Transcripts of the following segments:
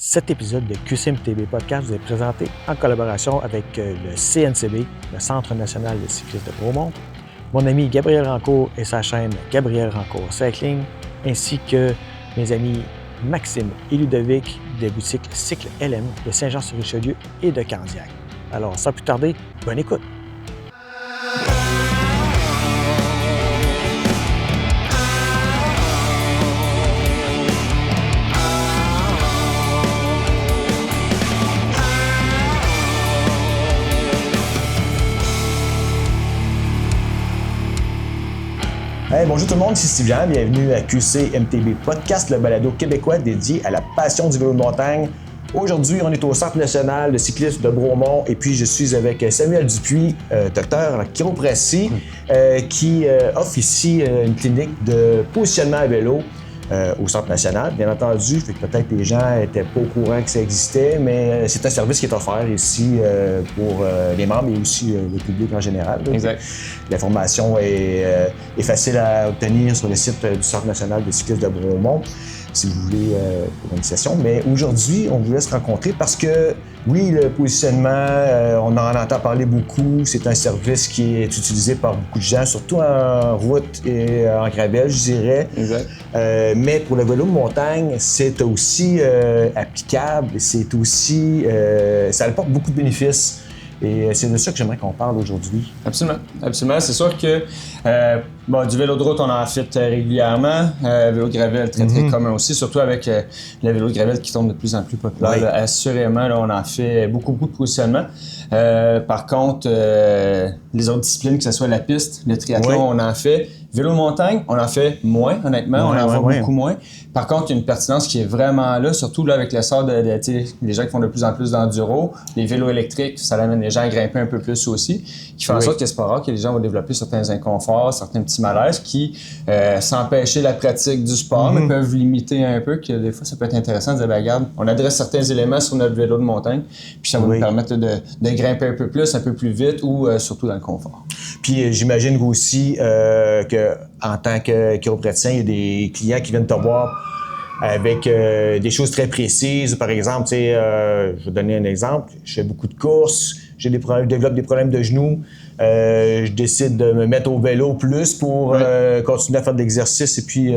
Cet épisode de QCMTB Podcast vous est présenté en collaboration avec le CNCB, le Centre national de cyclisme de Bromont, mon ami Gabriel Rancourt et sa chaîne Gabriel Rancourt Cycling, ainsi que mes amis Maxime et Ludovic des boutiques Cycle LM de Saint-Jean-sur-Richelieu et de Candiac. Alors, sans plus tarder, bonne écoute! Hey, bonjour tout le monde, ici Steve-Jean, bienvenue à QCMTB Podcast, le balado québécois dédié à la passion du vélo de montagne. Aujourd'hui, on est au Centre national de cyclisme de Bromont et puis je suis avec Samuel Dupuis, docteur en chiropratie, qui offre ici une clinique de positionnement à vélo au Centre national. Bien entendu, fait que peut-être les gens n'étaient pas au courant que ça existait, mais c'est un service qui est offert ici pour les membres et aussi le public en général. Exact. L'information est facile à obtenir sur le site du Centre national de cyclisme de Bromont, si vous voulez pour une session. Mais aujourd'hui, on voulait se rencontrer parce que, oui, le positionnement, on en entend parler beaucoup. C'est un service qui est utilisé par beaucoup de gens, surtout en route et en gravel, je dirais. Exact. Mais pour le vélo de montagne, c'est aussi applicable, c'est aussi, ça apporte beaucoup de bénéfices. Et c'est de ça que j'aimerais qu'on parle aujourd'hui. Absolument. Absolument. C'est sûr que du vélo de route, on en fait régulièrement. Vélo de gravel, très commun aussi, surtout avec le vélo de gravel qui tombe de plus en plus populaire. Oui. Là, assurément, là, on en fait beaucoup de positionnement. Par contre, les autres disciplines, que ce soit la piste, le triathlon, on en fait. Vélo de montagne, on en fait moins, honnêtement. On en voit beaucoup moins. Par contre, il y a une pertinence qui est vraiment là, surtout là, avec l'essor de les gens qui font de plus en plus d'enduro. Les vélos électriques, ça amène les gens à grimper un peu plus aussi, qui fait en sorte que c'est pas rare que les gens vont développer certains inconforts, certains petits malaises qui, sans empêcher la pratique du sport, mais peuvent limiter un peu, que des fois, ça peut être intéressant de dire, regarde, on adresse certains éléments sur notre vélo de montagne, puis ça va nous permettre de grimper un peu plus vite ou surtout dans le confort. Puis j'imagine aussi que en tant que chiropraticien, il y a des clients qui viennent te voir avec des choses très précises. Par exemple, je vais donner un exemple. Je fais beaucoup de courses, je développe des problèmes de genoux. Je décide de me mettre au vélo plus pour continuer à faire de l'exercice et puis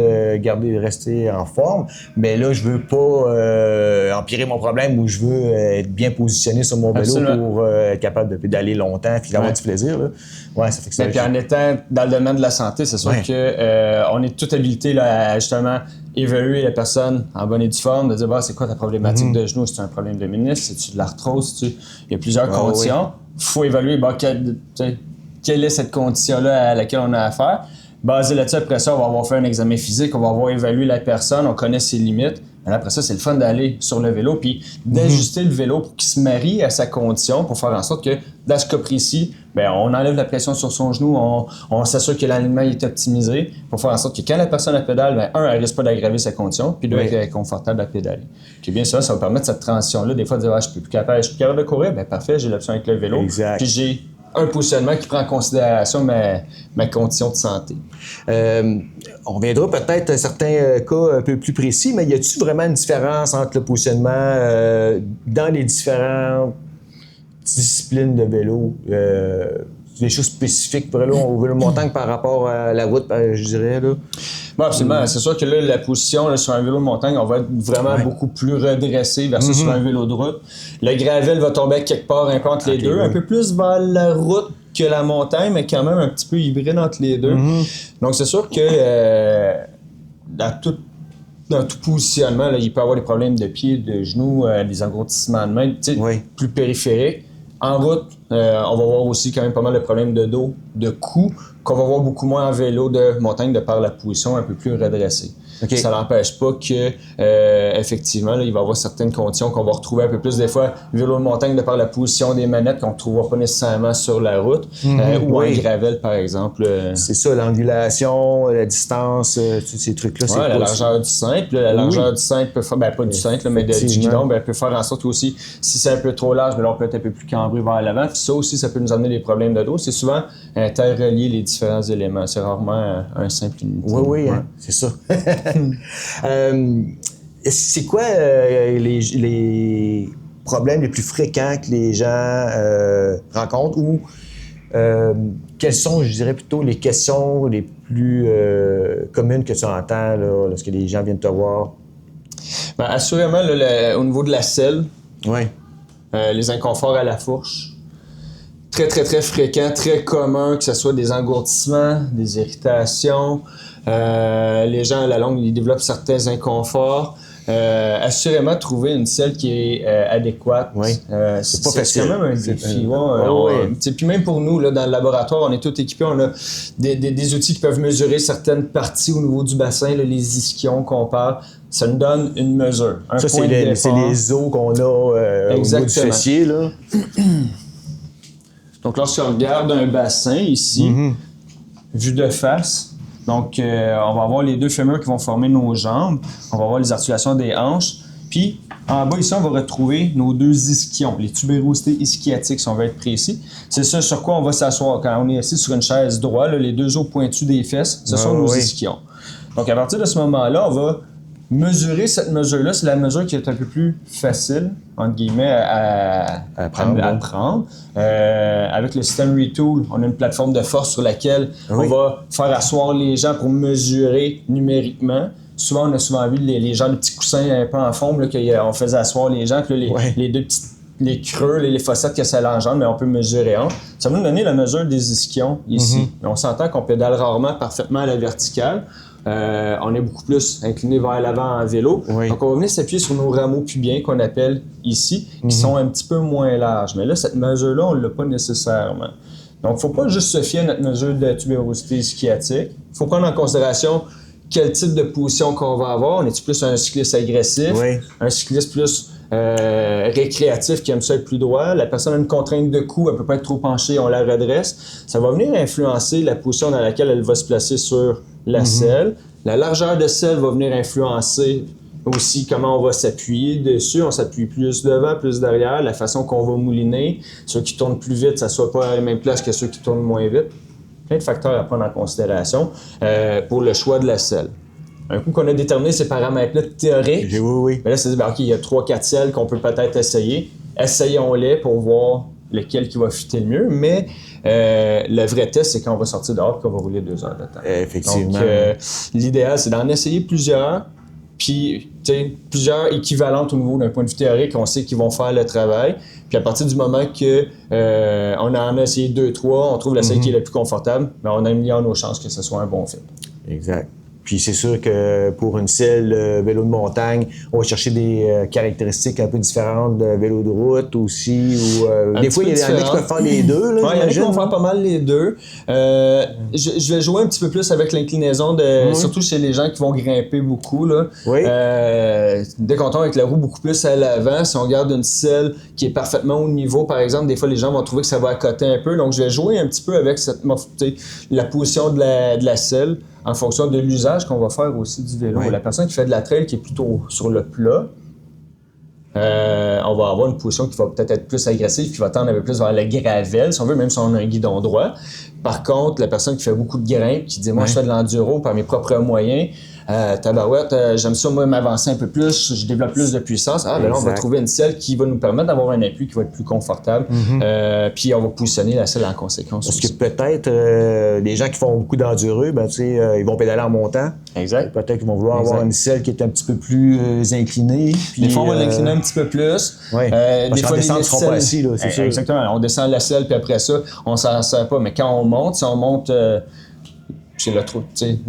rester en forme. Mais là, je veux pas empirer mon problème ou je veux être bien positionné sur mon vélo pour être capable de pédaler longtemps et d'avoir du plaisir. Là. Ouais, ça fait que ça. Puis en étant dans le domaine de la santé, c'est sûr que on est tout habilité là, à justement évaluer la personne en bonne et due forme, de dire c'est quoi ta problématique de genou, c'est un problème de ménisque, c'est-tu de l'arthrose, il y a plusieurs conditions. Il faut évaluer quelle est cette condition-là à laquelle on a affaire. Basé là-dessus, après ça, on va avoir fait un examen physique, on va avoir évalué la personne, on connaît ses limites. Mais après ça, c'est le fun d'aller sur le vélo puis d'ajuster le vélo pour qu'il se marie à sa condition pour faire en sorte que, dans ce cas précis, on enlève la pression sur son genou, on s'assure que l'alignement est optimisé pour faire en sorte que quand la personne a pédale, elle risque pas d'aggraver sa condition, puis deux, elle est confortable à pédaler. Puis bien sûr, ça va permettre cette transition-là, des fois, de dire je suis plus capable de courir, parfait, j'ai l'option avec le vélo. Exact. Puis j'ai un positionnement qui prend en considération ma condition de santé. On reviendra peut-être à certains cas un peu plus précis, mais y a-t-il vraiment une différence entre le positionnement dans les différentes disciplines de vélo? Des choses spécifiques pour aller au vélo de montagne par rapport à la route, je dirais, là? Bon, absolument. C'est sûr que là, la position là, sur un vélo de montagne, on va être vraiment beaucoup plus redressé versus sur un vélo de route. Le gravel va tomber quelque part un peu entre les deux, un peu plus vers la route que la montagne, mais quand même un petit peu hybride entre les deux. Donc, c'est sûr que dans tout positionnement, là, il peut y avoir des problèmes de pied, de genoux, des engourdissements de main, plus périphériques. En route, on va voir aussi quand même pas mal de problèmes de dos, de cou, qu'on va voir beaucoup moins en vélo de montagne de par la position un peu plus redressée. Okay. Ça n'empêche pas que, effectivement, là, il va y avoir certaines conditions qu'on va retrouver un peu plus des fois vélo de montagne de par la position des manettes qu'on ne trouvera pas nécessairement sur la route ou en gravel, par exemple. C'est ça, l'angulation, la distance, tous ces trucs-là. Ouais, la largeur du cintre. La largeur du cintre peut faire, pas du cintre, mais du guidon, peut faire en sorte aussi, si c'est un peu trop large, là, on peut être un peu plus cambré vers l'avant. Puis ça aussi, ça peut nous amener des problèmes de dos. C'est souvent interrelié les différents éléments. C'est rarement un simple unité. Oui, c'est ça. c'est quoi les problèmes les plus fréquents que les gens rencontrent ou quelles sont, je dirais plutôt, les questions les plus communes que tu entends là, lorsque les gens viennent te voir? Ben, assurément, là, au niveau de la selle, Oui. les inconforts à la fourche, très, très, très fréquent, très commun, que ce soit des engourdissements, des irritations. Les gens, à la longue, ils développent certains inconforts. Assurément, trouver une selle qui est adéquate. Oui. C'est pas facile. quand même un défi. Oui. Puis même pour nous, là, dans le laboratoire, on est tous équipés. On a des outils qui peuvent mesurer certaines parties au niveau du bassin, là, les ischions qu'on parle. Ça nous donne une mesure, un Ça, point de départ. c'est les os qu'on a au niveau du fessier. Là. Donc, lorsqu'on regarde un bassin ici, vu de face, donc on va avoir les deux fémurs qui vont former nos jambes, on va avoir les articulations des hanches, puis en bas ici, on va retrouver nos deux ischions, les tubérosités ischiatiques, si on veut être précis. C'est ça sur quoi on va s'asseoir. Quand on est assis sur une chaise droite, là, les deux os pointus des fesses, ce sont nos ischions. Donc, à partir de ce moment-là, on va mesurer cette mesure-là, c'est la mesure qui est un peu plus facile, entre guillemets, à prendre. Avec le système Retool, on a une plateforme de force sur laquelle on va faire asseoir les gens pour mesurer numériquement. Souvent, on a souvent vu les gens de petits coussins un peu en forme, là, qu'on faisait asseoir les gens, que là, les deux petits les creux, les fossettes que ça l'engendre, mais on peut mesurer en. Ça va nous donner la mesure des ischions ici. Mais on s'entend qu'on pédale rarement parfaitement à la verticale. On est beaucoup plus incliné vers l'avant en vélo. Donc, on va venir s'appuyer sur nos rameaux pubiens qu'on appelle ici, qui sont un petit peu moins larges. Mais là, cette mesure-là, on ne l'a pas nécessairement. Donc, il ne faut pas juste se fier à notre mesure de tubérosité ischiatique. Il faut prendre en considération quel type de position qu'on va avoir. On est plus un cycliste agressif, un cycliste plus récréatif qui aime ça être plus droit. La personne a une contrainte de cou, elle ne peut pas être trop penchée, on la redresse. Ça va venir influencer la position dans laquelle elle va se placer sur la selle. La largeur de selle va venir influencer aussi comment on va s'appuyer dessus. On s'appuie plus devant, plus derrière, la façon qu'on va mouliner. Ceux qui tournent plus vite, ça ne soit pas à la même place que ceux qui tournent moins vite. Plein de facteurs à prendre en considération pour le choix de la selle. Un coup qu'on a déterminé ces paramètres-là théoriques, mais là, c'est OK, il y a 3-4 selles qu'on peut peut-être essayer. Essayons-les pour voir lequel qui va fitter le mieux, mais le vrai test, c'est quand on va sortir dehors et qu'on va rouler 2 heures de temps. Effectivement. Donc, l'idéal, c'est d'en essayer plusieurs, puis plusieurs équivalentes au niveau d'un point de vue théorique, on sait qu'ils vont faire le travail. Puis à partir du moment que on en a essayé 2-3, on trouve la selle qui est la plus confortable, mais on améliore nos chances que ce soit un bon fit. Exact. Puis c'est sûr que pour une selle vélo de montagne, on va chercher des caractéristiques un peu différentes de vélo de route aussi. Ou, des fois, il y en a qui peuvent faire les deux. Oui, il y en a qui vont faire pas mal les deux. Je vais jouer un petit peu plus avec l'inclinaison, surtout chez les gens qui vont grimper beaucoup. Là. Dès qu'on tombe avec la roue beaucoup plus à l'avant, si on garde une selle qui est parfaitement au niveau, par exemple, des fois, les gens vont trouver que ça va accoter un peu. Donc, je vais jouer un petit peu avec la position de la selle, en fonction de l'usage qu'on va faire aussi du vélo. La personne qui fait de la trail qui est plutôt sur le plat, on va avoir une position qui va peut-être être plus agressive, qui va tendre un peu plus vers le gravel, si on veut, même si on a un guidon droit. Par contre, la personne qui fait beaucoup de grimpe, qui dit « Moi, je fais de l'enduro par mes propres moyens, tabarouette, j'aime ça, moi, m'avancer un peu plus, je développe plus de puissance. » Ah, ben là, on va trouver une selle qui va nous permettre d'avoir un appui qui va être plus confortable. Puis on va positionner la selle en conséquence. Parce que peut-être, les gens qui font beaucoup d'enduro, ben, ils vont pédaler en montant. Exact. Peut-être qu'ils vont vouloir avoir une selle qui est un petit peu plus inclinée. Puis, des fois, on va l'incliner un petit peu plus. Parce qu'en descente, ils ne seront pas assis, là, c'est sûr. Exactement. On descend la selle, puis après ça, on s'en sert pas. Mais quand on monte, si on monte... dans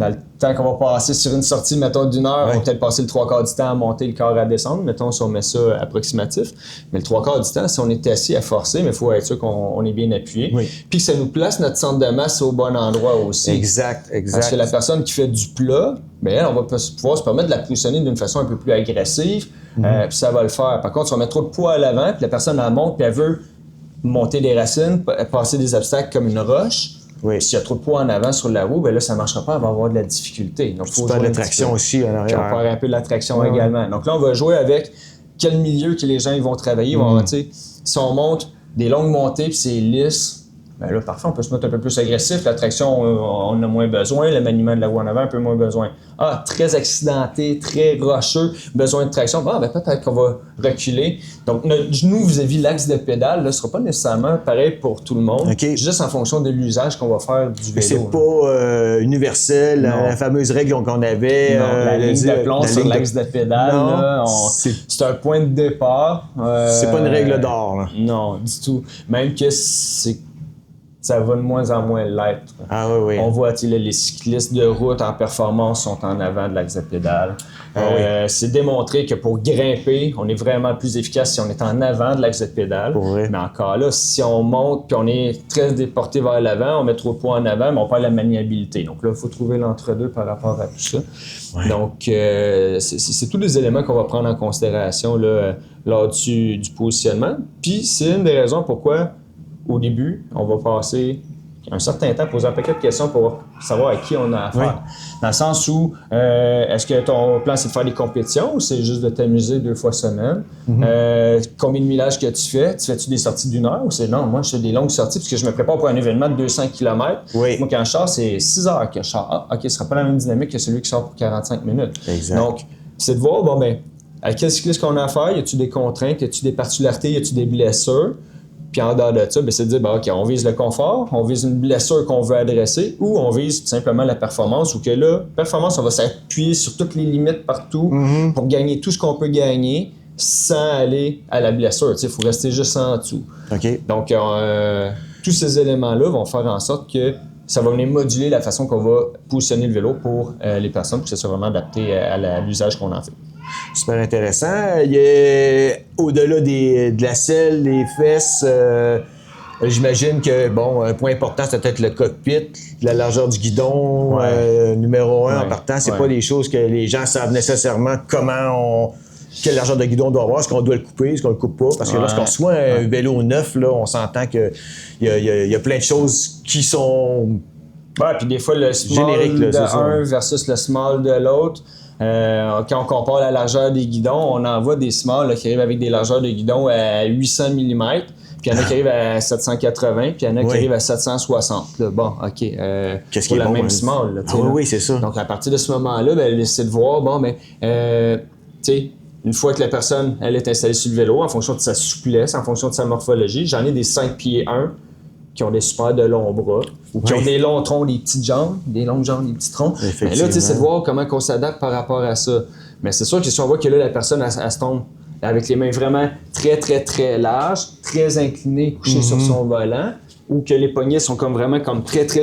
le temps qu'on va passer sur une sortie, mettons, d'1 heure, on va peut-être passer le 3/4 du temps à monter, le quart à descendre, mettons, si on met ça approximatif. Mais le 3/4 du temps, si on est assis à forcer, mais il faut être sûr qu'on est bien appuyé. Puis que ça nous place notre centre de masse au bon endroit aussi. Exact. Parce que la personne qui fait du plat, bien, elle, on va pouvoir se permettre de la positionner d'une façon un peu plus agressive, puis ça va le faire. Par contre, si on met trop de poids à l'avant, puis la personne, elle monte, puis elle veut monter des racines, passer des obstacles comme une roche, s'il y a trop de poids en avant sur la roue, ben là, ça ne marchera pas, elle va avoir de la difficulté. Donc, il faut faire de la traction aussi en arrière. Puis on va faire un peu de la traction également. Donc là, on va jouer avec quel milieu que les gens ils vont travailler. Si on monte des longues montées puis c'est lisse, ben là, parfois, on peut se mettre un peu plus agressif. La traction, on a moins besoin. Le maniement de la roue en avant, un peu moins besoin. Ah, très accidenté, très rocheux, besoin de traction. Ben peut-être qu'on va reculer. Donc, notre genou vis-à-vis l'axe de pédale ne sera pas nécessairement pareil pour tout le monde. Okay. Juste en fonction de l'usage qu'on va faire du vélo. C'est pas universel, la fameuse règle qu'on avait. Non, la ligne de plomb sur l'axe de pédale, non, là, c'est un point de départ. C'est pas une règle d'or. Là. Non, du tout. Même que ça va de moins en moins l'être. Ah oui. On voit les cyclistes de route en performance sont en avant de l'axe de pédale. C'est démontré que pour grimper, on est vraiment plus efficace si on est en avant de l'axe de pédale. Mais encore là, si on monte puis on est très déporté vers l'avant, on met trop de poids en avant, mais on perd la maniabilité. Donc là, il faut trouver l'entre-deux par rapport à tout ça. Ouais. Donc, c'est tous les éléments qu'on va prendre en considération là, lors du positionnement. Puis, c'est une des raisons pourquoi au début, on va passer un certain temps à poser un paquet de questions pour savoir à qui on a affaire. Dans le sens où, est-ce que ton plan, c'est de faire des compétitions ou c'est juste de t'amuser 2 fois semaine? Combien de millages que tu fais? Tu fais-tu des sorties d'1 heure ou c'est non? Moi, je fais des longues sorties parce que je me prépare pour un événement de 200 km. Moi, quand je sors, c'est 6 heures que je sors. Ah, OK, ce ne sera pas la même dynamique que celui qui sort pour 45 minutes. Exact. Donc, c'est de voir, à quel cycliste qu'on a affaire? Y a-tu des contraintes? Y a-tu des particularités? Y a-tu des blessures? Puis en dehors de ça, c'est de dire, OK, on vise le confort, on vise une blessure qu'on veut adresser ou on vise tout simplement la performance ou que là, performance, on va s'appuyer sur toutes les limites partout pour gagner tout ce qu'on peut gagner sans aller à la blessure. Il faut rester juste en dessous. Donc, tous ces éléments-là vont faire en sorte que ça va venir moduler la façon qu'on va positionner le vélo pour les personnes pour que ça soit vraiment adapté à l'usage qu'on en fait. Super intéressant. Il y a, au-delà de la selle, des fesses, j'imagine que, un point important, c'est peut-être le cockpit, la largeur du guidon, numéro 1 en partant. C'est pas des choses que les gens savent nécessairement quelle largeur de guidon on doit avoir, est-ce qu'on doit le couper, est-ce qu'on le coupe pas. Parce que lorsqu'on reçoit un vélo neuf, là, on s'entend qu'il y a plein de choses qui sont... puis des fois, le small générique, là, de un versus le small de l'autre. Quand on compare la largeur des guidons, on en voit des smalls qui arrivent avec des largeurs de guidon à 800 mm, puis il y en a qui arrivent à 780, puis il y en a qui arrivent à 760. Là. Bon, OK. Qu'est-ce qui est la bon, même small. Là, oui, c'est ça. Donc, à partir de ce moment-là, c'est de voir, une fois que la personne elle est installée sur le vélo, en fonction de sa souplesse, en fonction de sa morphologie, j'en ai des 5 pieds 1 qui ont des super de longs bras, ou qui ont des longs troncs, des petites jambes, des longues jambes, des petits troncs. Mais là, c'est de voir comment on s'adapte par rapport à ça. Mais c'est sûr que si on voit que là, la personne, elle se tombe avec les mains vraiment très, très, très larges, très inclinées, couchées sur son volant, ou que les poignets sont vraiment très, très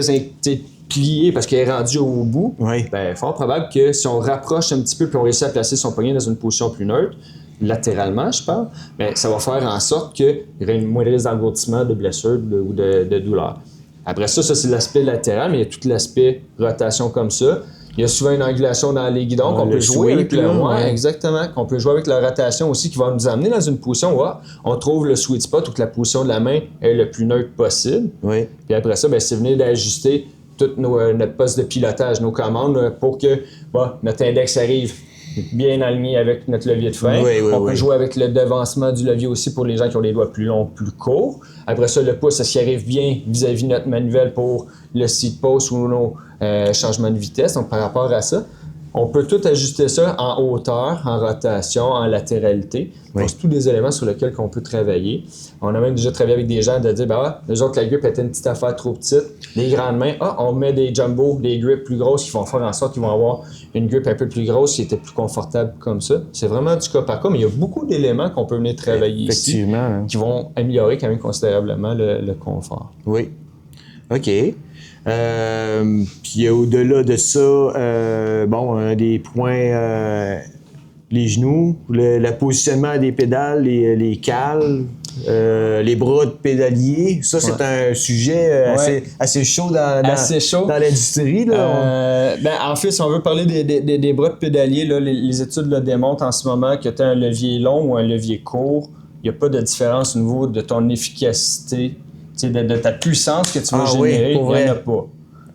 pliés parce qu'elle est rendue au bout, fort probable que si on rapproche un petit peu puis on réussit à placer son poignet dans une position plus neutre, latéralement, je parle, mais ça va faire en sorte qu'il y aurait moins de risque d'engourdissement, de blessure ou de douleur. Après ça, c'est l'aspect latéral, mais il y a tout l'aspect rotation comme ça. Il y a souvent une angulation dans les guidons qu'on peut jouer avec exactement, qu'on peut jouer avec la rotation aussi, qui va nous amener dans une position où on trouve le sweet spot où que la position de la main est le plus neutre possible. Puis après ça, c'est venir d'ajuster tout notre poste de pilotage, nos commandes, pour que notre index arrive bien aligné avec notre levier de frein. On peut jouer avec le devancement du levier aussi pour les gens qui ont les doigts plus longs, plus courts. Après ça, le pouce, est-ce qu'il arrive bien vis-à-vis de notre manivelle pour le seat post ou nos changements de vitesse. Donc, par rapport à ça, on peut tout ajuster ça en hauteur, en rotation, en latéralité. Donc, c'est tous des éléments sur lesquels on peut travailler. On a même déjà travaillé avec des gens de dire, eux autres, la grip était une petite affaire trop petite. Les grandes mains, on met des jumbo, des grips plus grosses qui vont faire en sorte qu'ils vont avoir une grip un peu plus grosse qui était plus confortable comme ça. C'est vraiment du cas par cas, mais il y a beaucoup d'éléments qu'on peut venir travailler ici qui vont améliorer quand même considérablement le confort. Oui. OK. Puis au-delà de ça, un des points, les genoux, le positionnement des pédales, les cales, les bras de pédalier, ça c'est un sujet assez chaud dans l'industrie. Là. En fait, si on veut parler des bras de pédalier, là, les études le démontrent en ce moment que tu as un levier long ou un levier court, il n'y a pas de différence au niveau de ton efficacité, de ta puissance que tu vas générer, il n'y en a pas.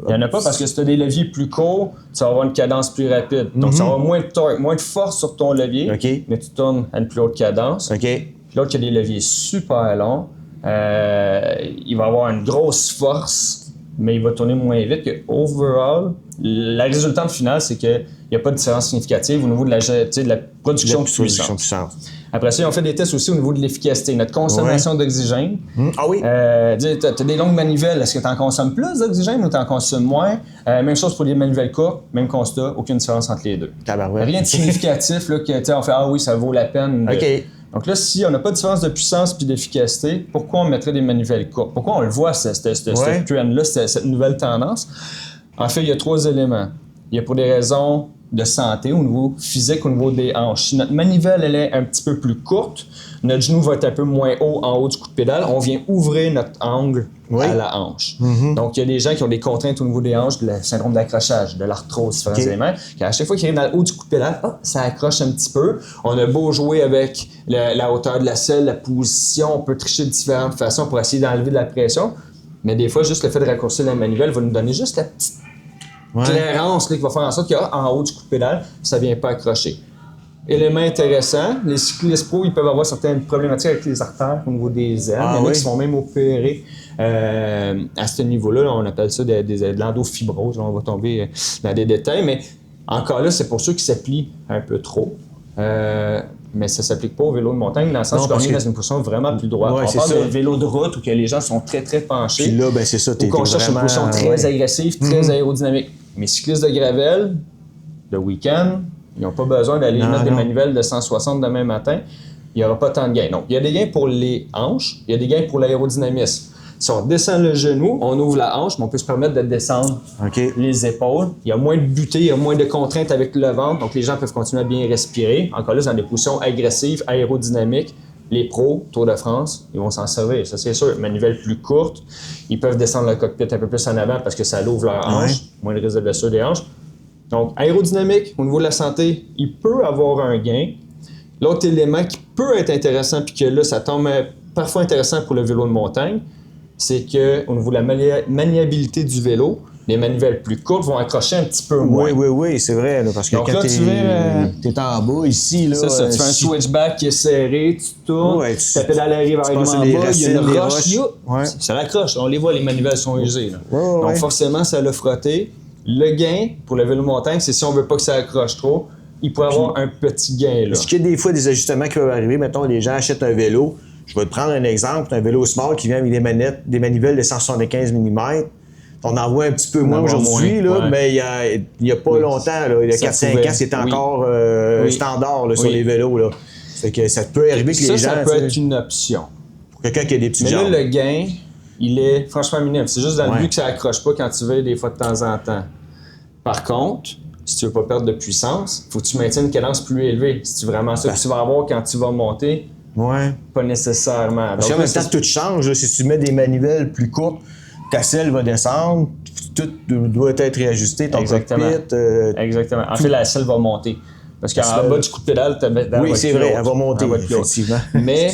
Il n'y en a pas parce que si tu as des leviers plus courts, tu vas avoir une cadence plus rapide. Donc, ça va avoir moins de torque, moins de force sur ton levier, mais tu tournes à une plus haute cadence. Puis l'autre qui a des leviers super longs, il va avoir une grosse force, mais il va tourner moins vite que overall. Le résultat final, c'est qu'il n'y a pas de différence significative au niveau de la production de puissance. Après ça, ils ont fait des tests aussi au niveau de l'efficacité. Notre consommation d'oxygène. Ah oui? Tu as des longues manivelles. Est-ce que tu en consommes plus d'oxygène ou tu en consommes moins? Même chose pour les manivelles courtes. Même constat, aucune différence entre les deux. Rien de significatif là, que on fait « Ah oui, ça vaut la peine. » Donc là, si on n'a pas de différence de puissance puis d'efficacité, pourquoi on mettrait des manivelles courtes? Pourquoi on le voit, ce trend-là, cette nouvelle tendance? En fait, il y a 3 éléments. Il y a pour des raisons de santé au niveau physique, au niveau des hanches. Si notre manivelle elle est un petit peu plus courte, notre genou va être un peu moins haut en haut du coup de pédale, on vient ouvrir notre angle à la hanche. Donc, il y a des gens qui ont des contraintes au niveau des hanches, le syndrome d'accrochage, de l'arthrose, différents éléments, qu'à chaque fois qu'ils arrivent dans le haut du coup de pédale, ça accroche un petit peu. On a beau jouer avec la hauteur de la selle, la position, on peut tricher de différentes façons pour essayer d'enlever de la pression, mais des fois, juste le fait de raccourcir la manivelle va nous donner juste la petite clairance qui va faire en sorte qu'en haut du coup de pédale, ça ne vient pas accrocher. Élément intéressant, les cyclistes pro, ils peuvent avoir certaines problématiques avec les artères au niveau des ailes. Il y en a qui se font même opérer à ce niveau-là. Là, on appelle ça de l'endofibrose. Là, on va tomber dans des détails. Mais encore là, c'est pour ceux qui s'applient un peu trop. Mais ça ne s'applique pas au vélo de montagne dans le sens qu'on est dans une position vraiment plus droite. On parle de vélo de route où que les gens sont très, très penchés. Puis là, ben, c'est ça, ou qu'on cherche une position très agressive, très aérodynamique. Mes cyclistes de gravel, le week-end, ils n'ont pas besoin d'aller mettre des manivelles de 160 demain matin. Il n'y aura pas tant de gains. Donc, il y a des gains pour les hanches, il y a des gains pour l'aérodynamisme. Si on descend le genou, on ouvre la hanche, mais on peut se permettre de descendre les épaules. Il y a moins de butées, il y a moins de contraintes avec le ventre, donc les gens peuvent continuer à bien respirer. Encore là, dans des positions agressives, aérodynamiques. Les pros, Tour de France, ils vont s'en servir, ça c'est sûr. Manivelle plus courte, ils peuvent descendre le cockpit un peu plus en avant parce que ça l'ouvre leur hanche, moins de risque de blessure des hanches. Donc, aérodynamique, au niveau de la santé, il peut avoir un gain. L'autre élément qui peut être intéressant, puis que là, ça tombe parfois intéressant pour le vélo de montagne, c'est qu'au niveau de la maniabilité du vélo, les manivelles plus courtes vont accrocher un petit peu moins. Oui, c'est vrai. Là, parce que donc, quand t'es en bas, ici... Là, c'est ça, tu fais un switchback qui est serré, tu tournes, ta pédale arrive en bas, il y a une roche, ça l'accroche. On les voit, les manivelles sont usées. Là. Donc forcément, ça l'a frotté. Le gain, pour le vélo montagne, c'est si on veut pas que ça accroche trop, il peut avoir un petit gain. Là. Est-ce qu'il y a des fois des ajustements qui peuvent arriver? Mettons, les gens achètent un vélo. Je vais te prendre un exemple. Un vélo small qui vient avec des manivelles de 175 mm. On en voit un petit peu moins aujourd'hui, mais il n'y a pas longtemps, là, il y a 4-5 ans, c'était encore standard là, sur les vélos. Là. Fait que ça peut arriver que les gens... Ça peut être une option. Pour quelqu'un qui a des petites jambes. Mais là, le gain, il est franchement minime. C'est juste dans le but que ça accroche pas quand tu veux des fois de temps en temps. Par contre, si tu veux pas perdre de puissance, il faut que tu maintiennes une cadence plus élevée. Si tu veux vraiment ça que tu vas avoir quand tu vas monter, pas nécessairement. Parce qu'en même temps, tout change. Là, si tu mets des manivelles plus courtes, ta selle va descendre, tout doit être réajusté, ton cockpit. Exactement. En fait, la selle va monter. Parce qu'en bas du coup de pédale, ta pédale oui, c'est vrai, elle va monter, effectivement. Mais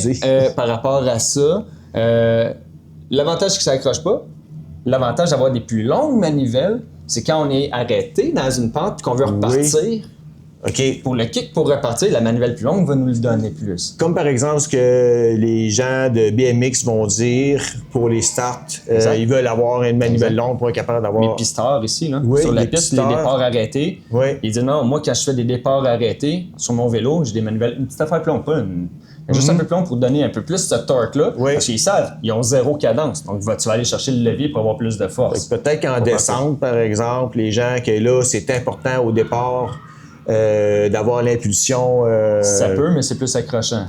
par rapport à ça, l'avantage c'est que ça n'accroche pas. L'avantage d'avoir des plus longues manivelles, c'est quand on est arrêté dans une pente et qu'on veut repartir. Pour le kick, pour repartir, la manivelle plus longue va nous le donner plus. Comme par exemple ce que les gens de BMX vont dire pour les starts. Ils veulent avoir une manivelle longue pour être capable d'avoir... Mes pisteurs ici, là, sur la piste, les départs arrêtés. Ils disent non, moi quand je fais des départs arrêtés sur mon vélo, j'ai des manivelles, une petite affaire plus longue, pas une... Juste un peu plus long pour donner un peu plus ce torque-là. Parce qu'ils savent, ils ont 0 cadence. Donc, tu vas aller chercher le levier pour avoir plus de force. Peut-être qu'en descente, par exemple, les gens que là, c'est important au départ d'avoir l'impulsion. Ça peut, mais c'est plus accrochant.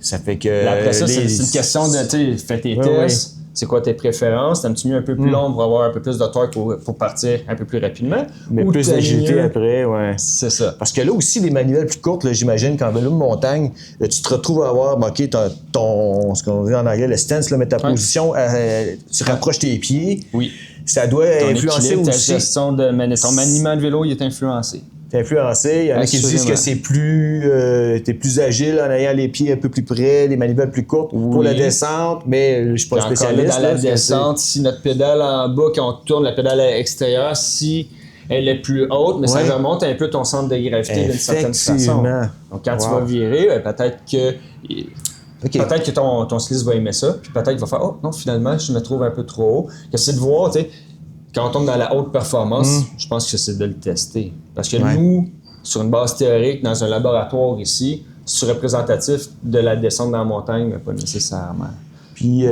Ça fait que. Après ça, c'est une question de, tu sais, fais tes tests. C'est quoi tes préférences? T'aimes-tu mieux un peu plus long pour avoir un peu plus de torque pour partir un peu plus rapidement? Mais ou plus d'agilité après, C'est ça. Parce que là aussi, les manivelles plus courtes, là, j'imagine qu'en vélo de montagne, tu te retrouves à avoir, ce qu'on dit en anglais, le stance, là, mais ta position, tu rapproches tes pieds. Ça doit influencer aussi. Ta gestion de ton maniement de vélo, il est influencé. T'es influencé. Il y en a qui disent que c'est plus... t'es plus agile en ayant les pieds un peu plus près, des manivelles plus courtes pour la descente, mais je suis pas spécialiste. Dans la descente, si notre pédale en bas, quand on tourne la pédale extérieure, si elle est plus haute, mais ça remonte un peu ton centre de gravité d'une certaine façon. Donc quand tu vas virer, peut-être que... Okay. Peut-être que ton cycliste va aimer ça, puis peut-être qu'il va faire « Oh, non, finalement, je me trouve un peu trop haut. » Que c'est de voir, tu sais, quand on tombe dans la haute performance, je pense que c'est de le tester. Parce que nous, sur une base théorique, dans un laboratoire ici, c'est représentatif de la descente dans la montagne, mais pas nécessairement. Puis,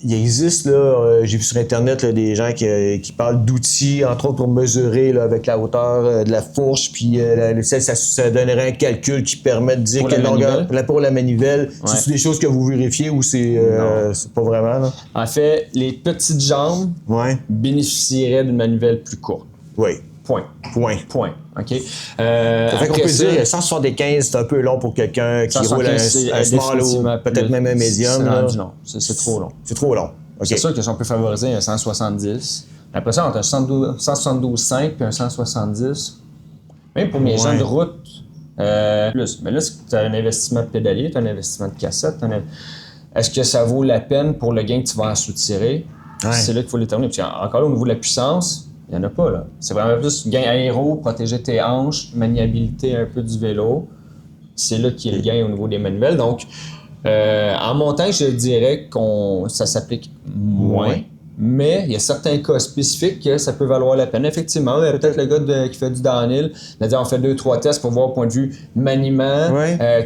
il existe, là, j'ai vu sur Internet là, des gens qui parlent d'outils, entre autres pour mesurer là, avec la hauteur de la fourche, puis ça donnerait un calcul qui permet de dire pour quelle longueur pour la manivelle. Ouais. C'est des choses que vous vérifiez ou c'est pas vraiment? Là? En fait, les petites jambes bénéficieraient d'une manivelle plus courte. Oui. Point. OK? Ça fait qu'on peut dire 175, c'est un peu long pour quelqu'un qui roule un small ou peut-être même un médium. Non, c'est trop long. C'est trop long. Okay. C'est sûr que si on peut favoriser un 170, après ça, entre un 172,5 et un 170, même pour mes gens de route, plus. Mais là, tu as un investissement de pédalier, tu as un investissement de cassette. Est-ce que ça vaut la peine pour le gain que tu vas en soutirer? C'est là qu'il faut déterminer. Puis encore là, au niveau de la puissance, il n'y en a pas, là. C'est vraiment plus gain aéro, protéger tes hanches, maniabilité un peu du vélo. C'est là qu'il y a le gain au niveau des manivelles. Donc, en montagne, je dirais que ça s'applique moins. Mais il y a certains cas spécifiques que ça peut valoir la peine. Effectivement, peut-être le gars qui fait du downhill, on fait 2-3 tests pour voir au point de vue maniement,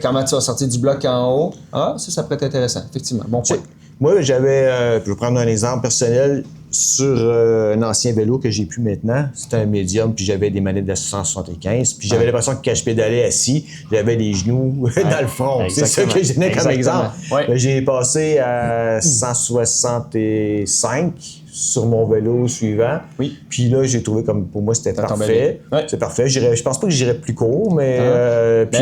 comment tu vas sortir du bloc en haut. Ah, ça pourrait être intéressant. Effectivement, bon point. Moi, je vais prendre un exemple personnel sur un ancien vélo que j'ai plus maintenant. C'était un médium, puis j'avais des manettes de 175. Puis j'avais l'impression que quand je pédalais assis, j'avais les genoux dans le front. C'est ça que j'ai donné comme exemple. J'ai passé à 165 sur mon vélo suivant. Puis là, j'ai trouvé comme pour moi, c'était parfait. C'est parfait. Je pense pas que j'irais plus court, mais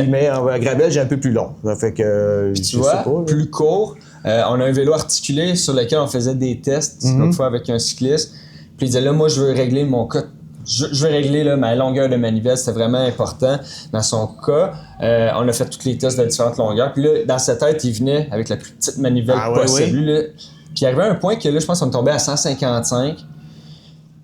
mais en gravel, j'ai un peu plus long. Ça fait que tu vois, plus court. On a un vélo articulé sur lequel on faisait des tests l'autre fois avec un cycliste. Puis il disait là, moi, je veux régler mon cas. Je veux régler là, ma longueur de manivelle. C'était vraiment important dans son cas. On a fait tous les tests de différentes longueurs. Puis là, dans sa tête, il venait avec la plus petite manivelle possible. Là. Puis il arrivait à un point que là, je pense qu'on tombait à 155.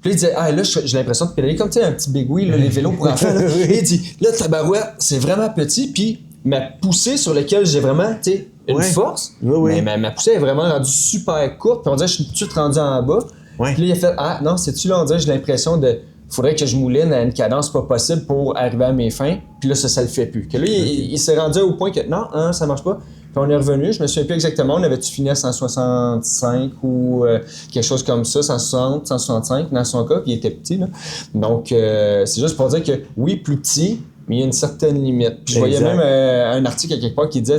Puis il disait, là, j'ai l'impression de pédaler comme tu sais, un petit bigouille, les vélos pour enfants. Là. Et il dit, là, tabarouette, c'est vraiment petit. Puis ma poussée sur laquelle j'ai vraiment, tu sais, une force, mais ma poussée est vraiment rendue super courte. Puis on dirait que je suis tout de suite rendu en bas. Puis là, il a fait, non, c'est-tu là, on dirait, j'ai l'impression de. Faudrait que je mouline à une cadence pas possible pour arriver à mes fins. Puis là, ça le fait plus. Que là, il s'est rendu au point que non, ça marche pas. Puis on est revenu, je me souviens plus exactement, on avait-tu fini à 165 ou quelque chose comme ça, 160, 165 dans son cas, puis il était petit. Là. Donc, c'est juste pour dire que oui, plus petit, mais il y a une certaine limite. Puis je voyais même un article à quelque part qui disait,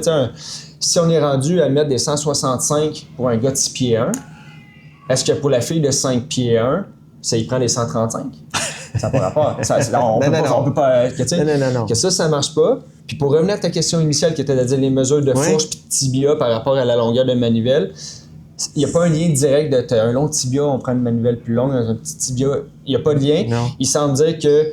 si on est rendu à mettre des 165 pour un gars de 6 pieds 1, est-ce que pour la fille de 5 pieds 1, ça y prend des 135? Ça n'a pas rapport. On peut pas que ça marche pas. Puis pour revenir à ta question initiale qui était de dire les mesures de fourche puis de tibia par rapport à la longueur de manivelle, il n'y a pas un lien direct de un long tibia, on prend une manivelle plus longue, un petit tibia, il n'y a pas de lien. Non. Il semble dire que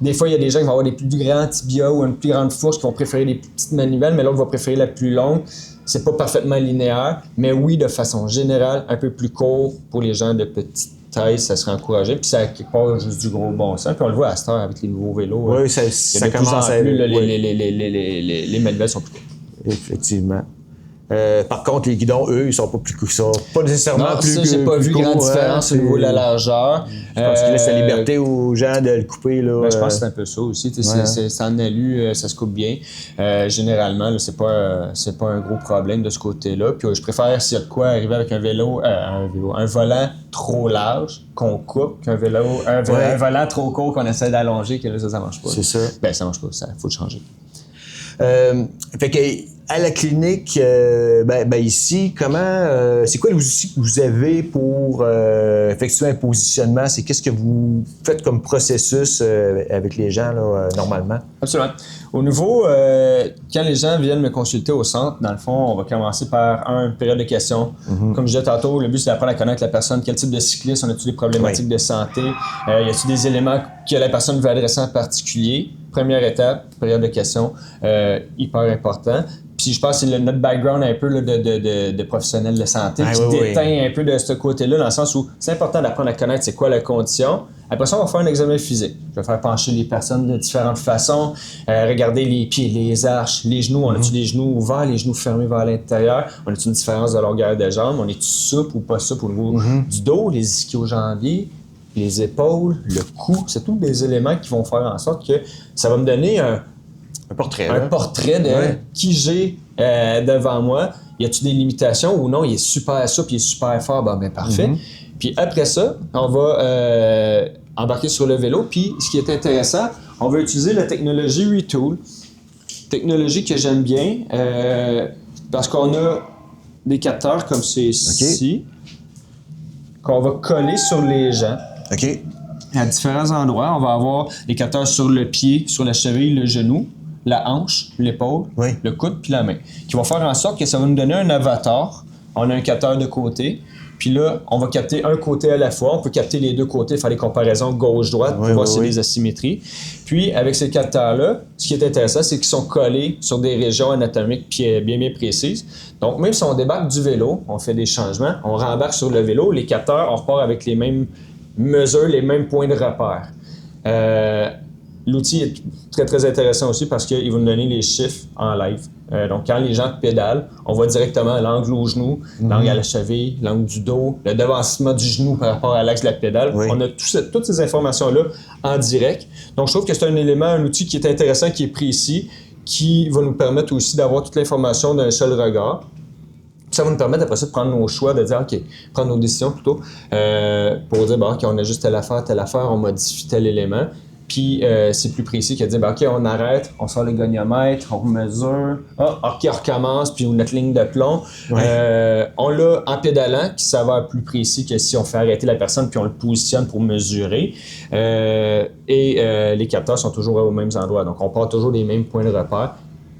des fois, il y a des gens qui vont avoir des plus grands tibias ou une plus grande fourche qui vont préférer les plus petites manivelles, mais l'autre va préférer la plus longue. C'est pas parfaitement linéaire, mais oui, de façon générale, un peu plus court pour les gens de petite taille, ça serait encouragé. Puis ça a quelque part juste du gros bon sens. Puis on le voit à cette heure avec les nouveaux vélos. Oui, ça commence à... Les manivelles sont plus courtes. Effectivement. Par contre, les guidons, eux, ils sont pas nécessairement plus. J'ai pas vu grande différence au niveau de la largeur. Je pense qu'il laisse la liberté aux gens de le couper. Là, je pense que c'est un peu ça aussi. C'est en alu, ça se coupe bien. Généralement, là, c'est pas un gros problème de ce côté-là. Puis je préfère, s'il y a de quoi, arriver avec un volant trop large qu'on coupe qu'un un volant trop court qu'on essaie d'allonger, que là, ça marche pas. C'est ça. Ça marche pas. Ça faut le changer. Fait que à la clinique, ici, c'est quoi les outils que vous avez pour effectuer un positionnement? C'est qu'est-ce que vous faites comme processus avec les gens là, normalement? Absolument. Au niveau, quand les gens viennent me consulter au centre, dans le fond, on va commencer par une période de questions. Comme je disais tantôt, le but c'est d'apprendre à connaître la personne. Quel type de cycliste? On a-t-il des problématiques de santé? Y a-t-il des éléments que la personne veut adresser en particulier? Première étape, période de questions, hyper important. Puis Puis je pense que c'est notre background un peu là, de professionnel de santé qui déteint un peu de ce côté-là, dans le sens où c'est important d'apprendre à connaître c'est quoi la condition. Après ça, on va faire un examen physique. Je vais faire pencher les personnes de différentes façons, regarder les pieds, les arches, les genoux. On a-tu les genoux ouverts, les genoux fermés vers l'intérieur? On a-tu une différence de longueur de jambe? On est-tu souple ou pas souple au niveau du dos, les ischio-jambiers, les épaules, le cou? C'est tous des éléments qui vont faire en sorte que ça va me donner un portrait de qui j'ai devant moi. Y a-tu des limitations ou non? Il est super souple, il est super fort, ben parfait. Puis après ça, on va embarquer sur le vélo. Puis ce qui est intéressant, on va utiliser la technologie Retool. Technologie que j'aime bien parce qu'on a des capteurs comme ceci qu'on va coller sur les gens. OK. À différents endroits, on va avoir des capteurs sur le pied, sur la cheville, le genou, la hanche, l'épaule, le coude puis la main, qui vont faire en sorte que ça va nous donner un avatar. On a un capteur de côté. Puis là, on va capter un côté à la fois. On peut capter les deux côtés, faire des comparaisons gauche-droite pour voir s'il y a des asymétries. Puis, avec ces capteurs-là, ce qui est intéressant, c'est qu'ils sont collés sur des régions anatomiques bien précises. Donc, même si on débarque du vélo, on fait des changements, on rembarque sur le vélo, les capteurs, on repart avec les mêmes mesures, les mêmes points de repère. L'outil est très, très intéressant aussi parce qu'il va nous donner les chiffres en live. Donc, quand les gens pédalent, on voit directement l'angle au genou, l'angle à la cheville, l'angle du dos, le devancement du genou par rapport à l'axe de la pédale. On a toutes ces informations-là en direct. Donc, je trouve que c'est un outil qui est intéressant, qui est précis, qui va nous permettre aussi d'avoir toute l'information d'un seul regard. Ça va nous permettre après ça de prendre nos choix, de dire, OK, prendre nos décisions plutôt, pour dire, OK, on a juste telle affaire, on modifie tel élément. Puis c'est plus précis que de dire, OK, on arrête, on sort le goniomètre, on mesure, OK, on recommence, puis notre ligne de plomb. On l'a en pédalant, qui s'avère plus précis que si on fait arrêter la personne, puis on le positionne pour mesurer. Les capteurs sont toujours aux mêmes endroits, donc on part toujours des mêmes points de repère.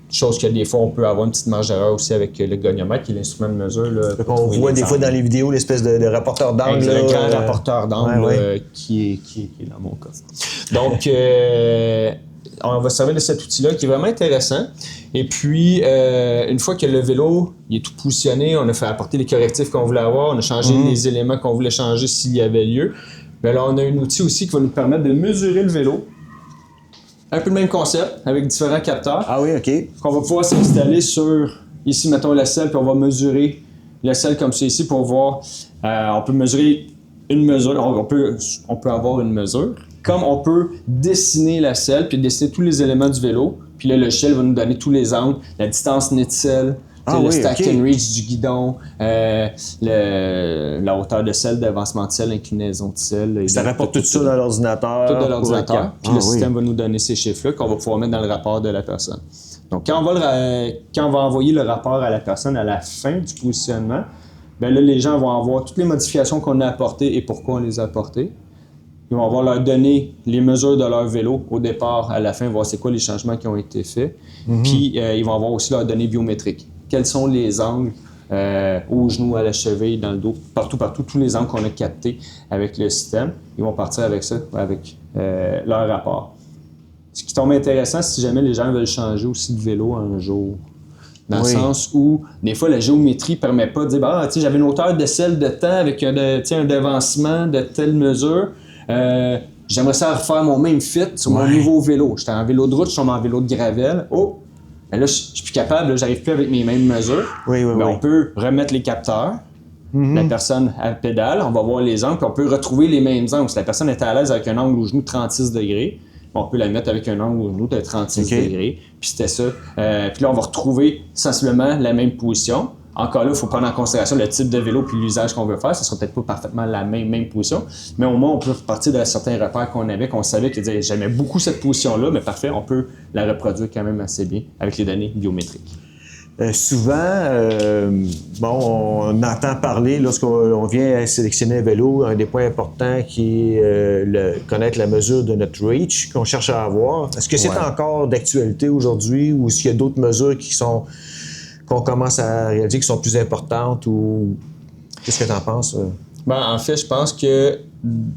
Chose que des fois, on peut avoir une petite marge d'erreur aussi avec le goniomètre, qui est l'instrument de mesure. Là, on voit des fois dans les vidéos l'espèce de rapporteur d'angle. Le grand rapporteur d'angle qui est dans mon cas. Donc, on va se servir de cet outil-là qui est vraiment intéressant. Et puis, une fois que le vélo il est tout positionné, on a fait apporter les correctifs qu'on voulait avoir, on a changé les éléments qu'on voulait changer s'il y avait lieu. Bien là, on a un outil aussi qui va nous permettre de mesurer le vélo. Un peu le même concept, avec différents capteurs. Ah oui, OK. Qu'on va pouvoir s'installer sur, ici, mettons la selle, puis on va mesurer la selle comme c'est ici pour voir. On peut mesurer une mesure, on peut avoir une mesure. Comme on peut dessiner la selle, puis dessiner tous les éléments du vélo. Puis là, le logiciel va nous donner tous les angles, la distance nez de selle, le stack and reach du guidon, la hauteur de selle, d'avancement de selle, l'inclinaison de selle. Ça rapporte tout ça dans l'ordinateur. Tout dans l'ordinateur. Puis le système va nous donner ces chiffres-là qu'on va pouvoir mettre dans le rapport de la personne. Donc, quand on va envoyer le rapport à la personne à la fin du positionnement, bien là, les gens vont avoir toutes les modifications qu'on a apportées et pourquoi on les a apportées. Ils vont avoir leur donner les mesures de leur vélo au départ, à la fin, voir c'est quoi les changements qui ont été faits. Puis, ils vont avoir aussi leurs données biométriques. Quels sont les angles au genou, à la cheville, dans le dos, partout, tous les angles qu'on a captés avec le système. Ils vont partir avec ça, avec leur rapport. Ce qui tombe intéressant, si jamais les gens veulent changer aussi de vélo un jour. Dans le sens où, des fois, la géométrie ne permet pas de dire j'avais une hauteur de selle de temps avec un devancement de telle mesure. J'aimerais ça refaire mon même fit sur mon nouveau vélo. J'étais en vélo de route, je suis en vélo de gravel. Ben là, je suis plus capable, là, j'arrive plus avec mes mêmes mesures. On peut remettre les capteurs. La personne à pédale, on va voir les angles, puis on peut retrouver les mêmes angles. Si la personne est à l'aise avec un angle au genou de 36 degrés, on peut la mettre avec un angle au genou de 36 degrés. Puis c'était ça. Puis là, on va retrouver sensiblement la même position. Encore là, il faut prendre en considération le type de vélo puis l'usage qu'on veut faire. Ça ne sera peut-être pas parfaitement la même position, mais au moins, on peut repartir de certains repères qu'on savait que j'aimais beaucoup cette position-là, mais parfait, on peut la reproduire quand même assez bien avec les données biométriques. Souvent, on entend parler, lorsqu'on vient sélectionner un vélo, un des points importants qui est connaître la mesure de notre reach qu'on cherche à avoir. Est-ce que c'est encore d'actualité aujourd'hui ou est-ce qu'il y a d'autres mesures qu'on commence à réaliser qui sont plus importantes ou qu'est-ce que tu en penses? En fait, je pense que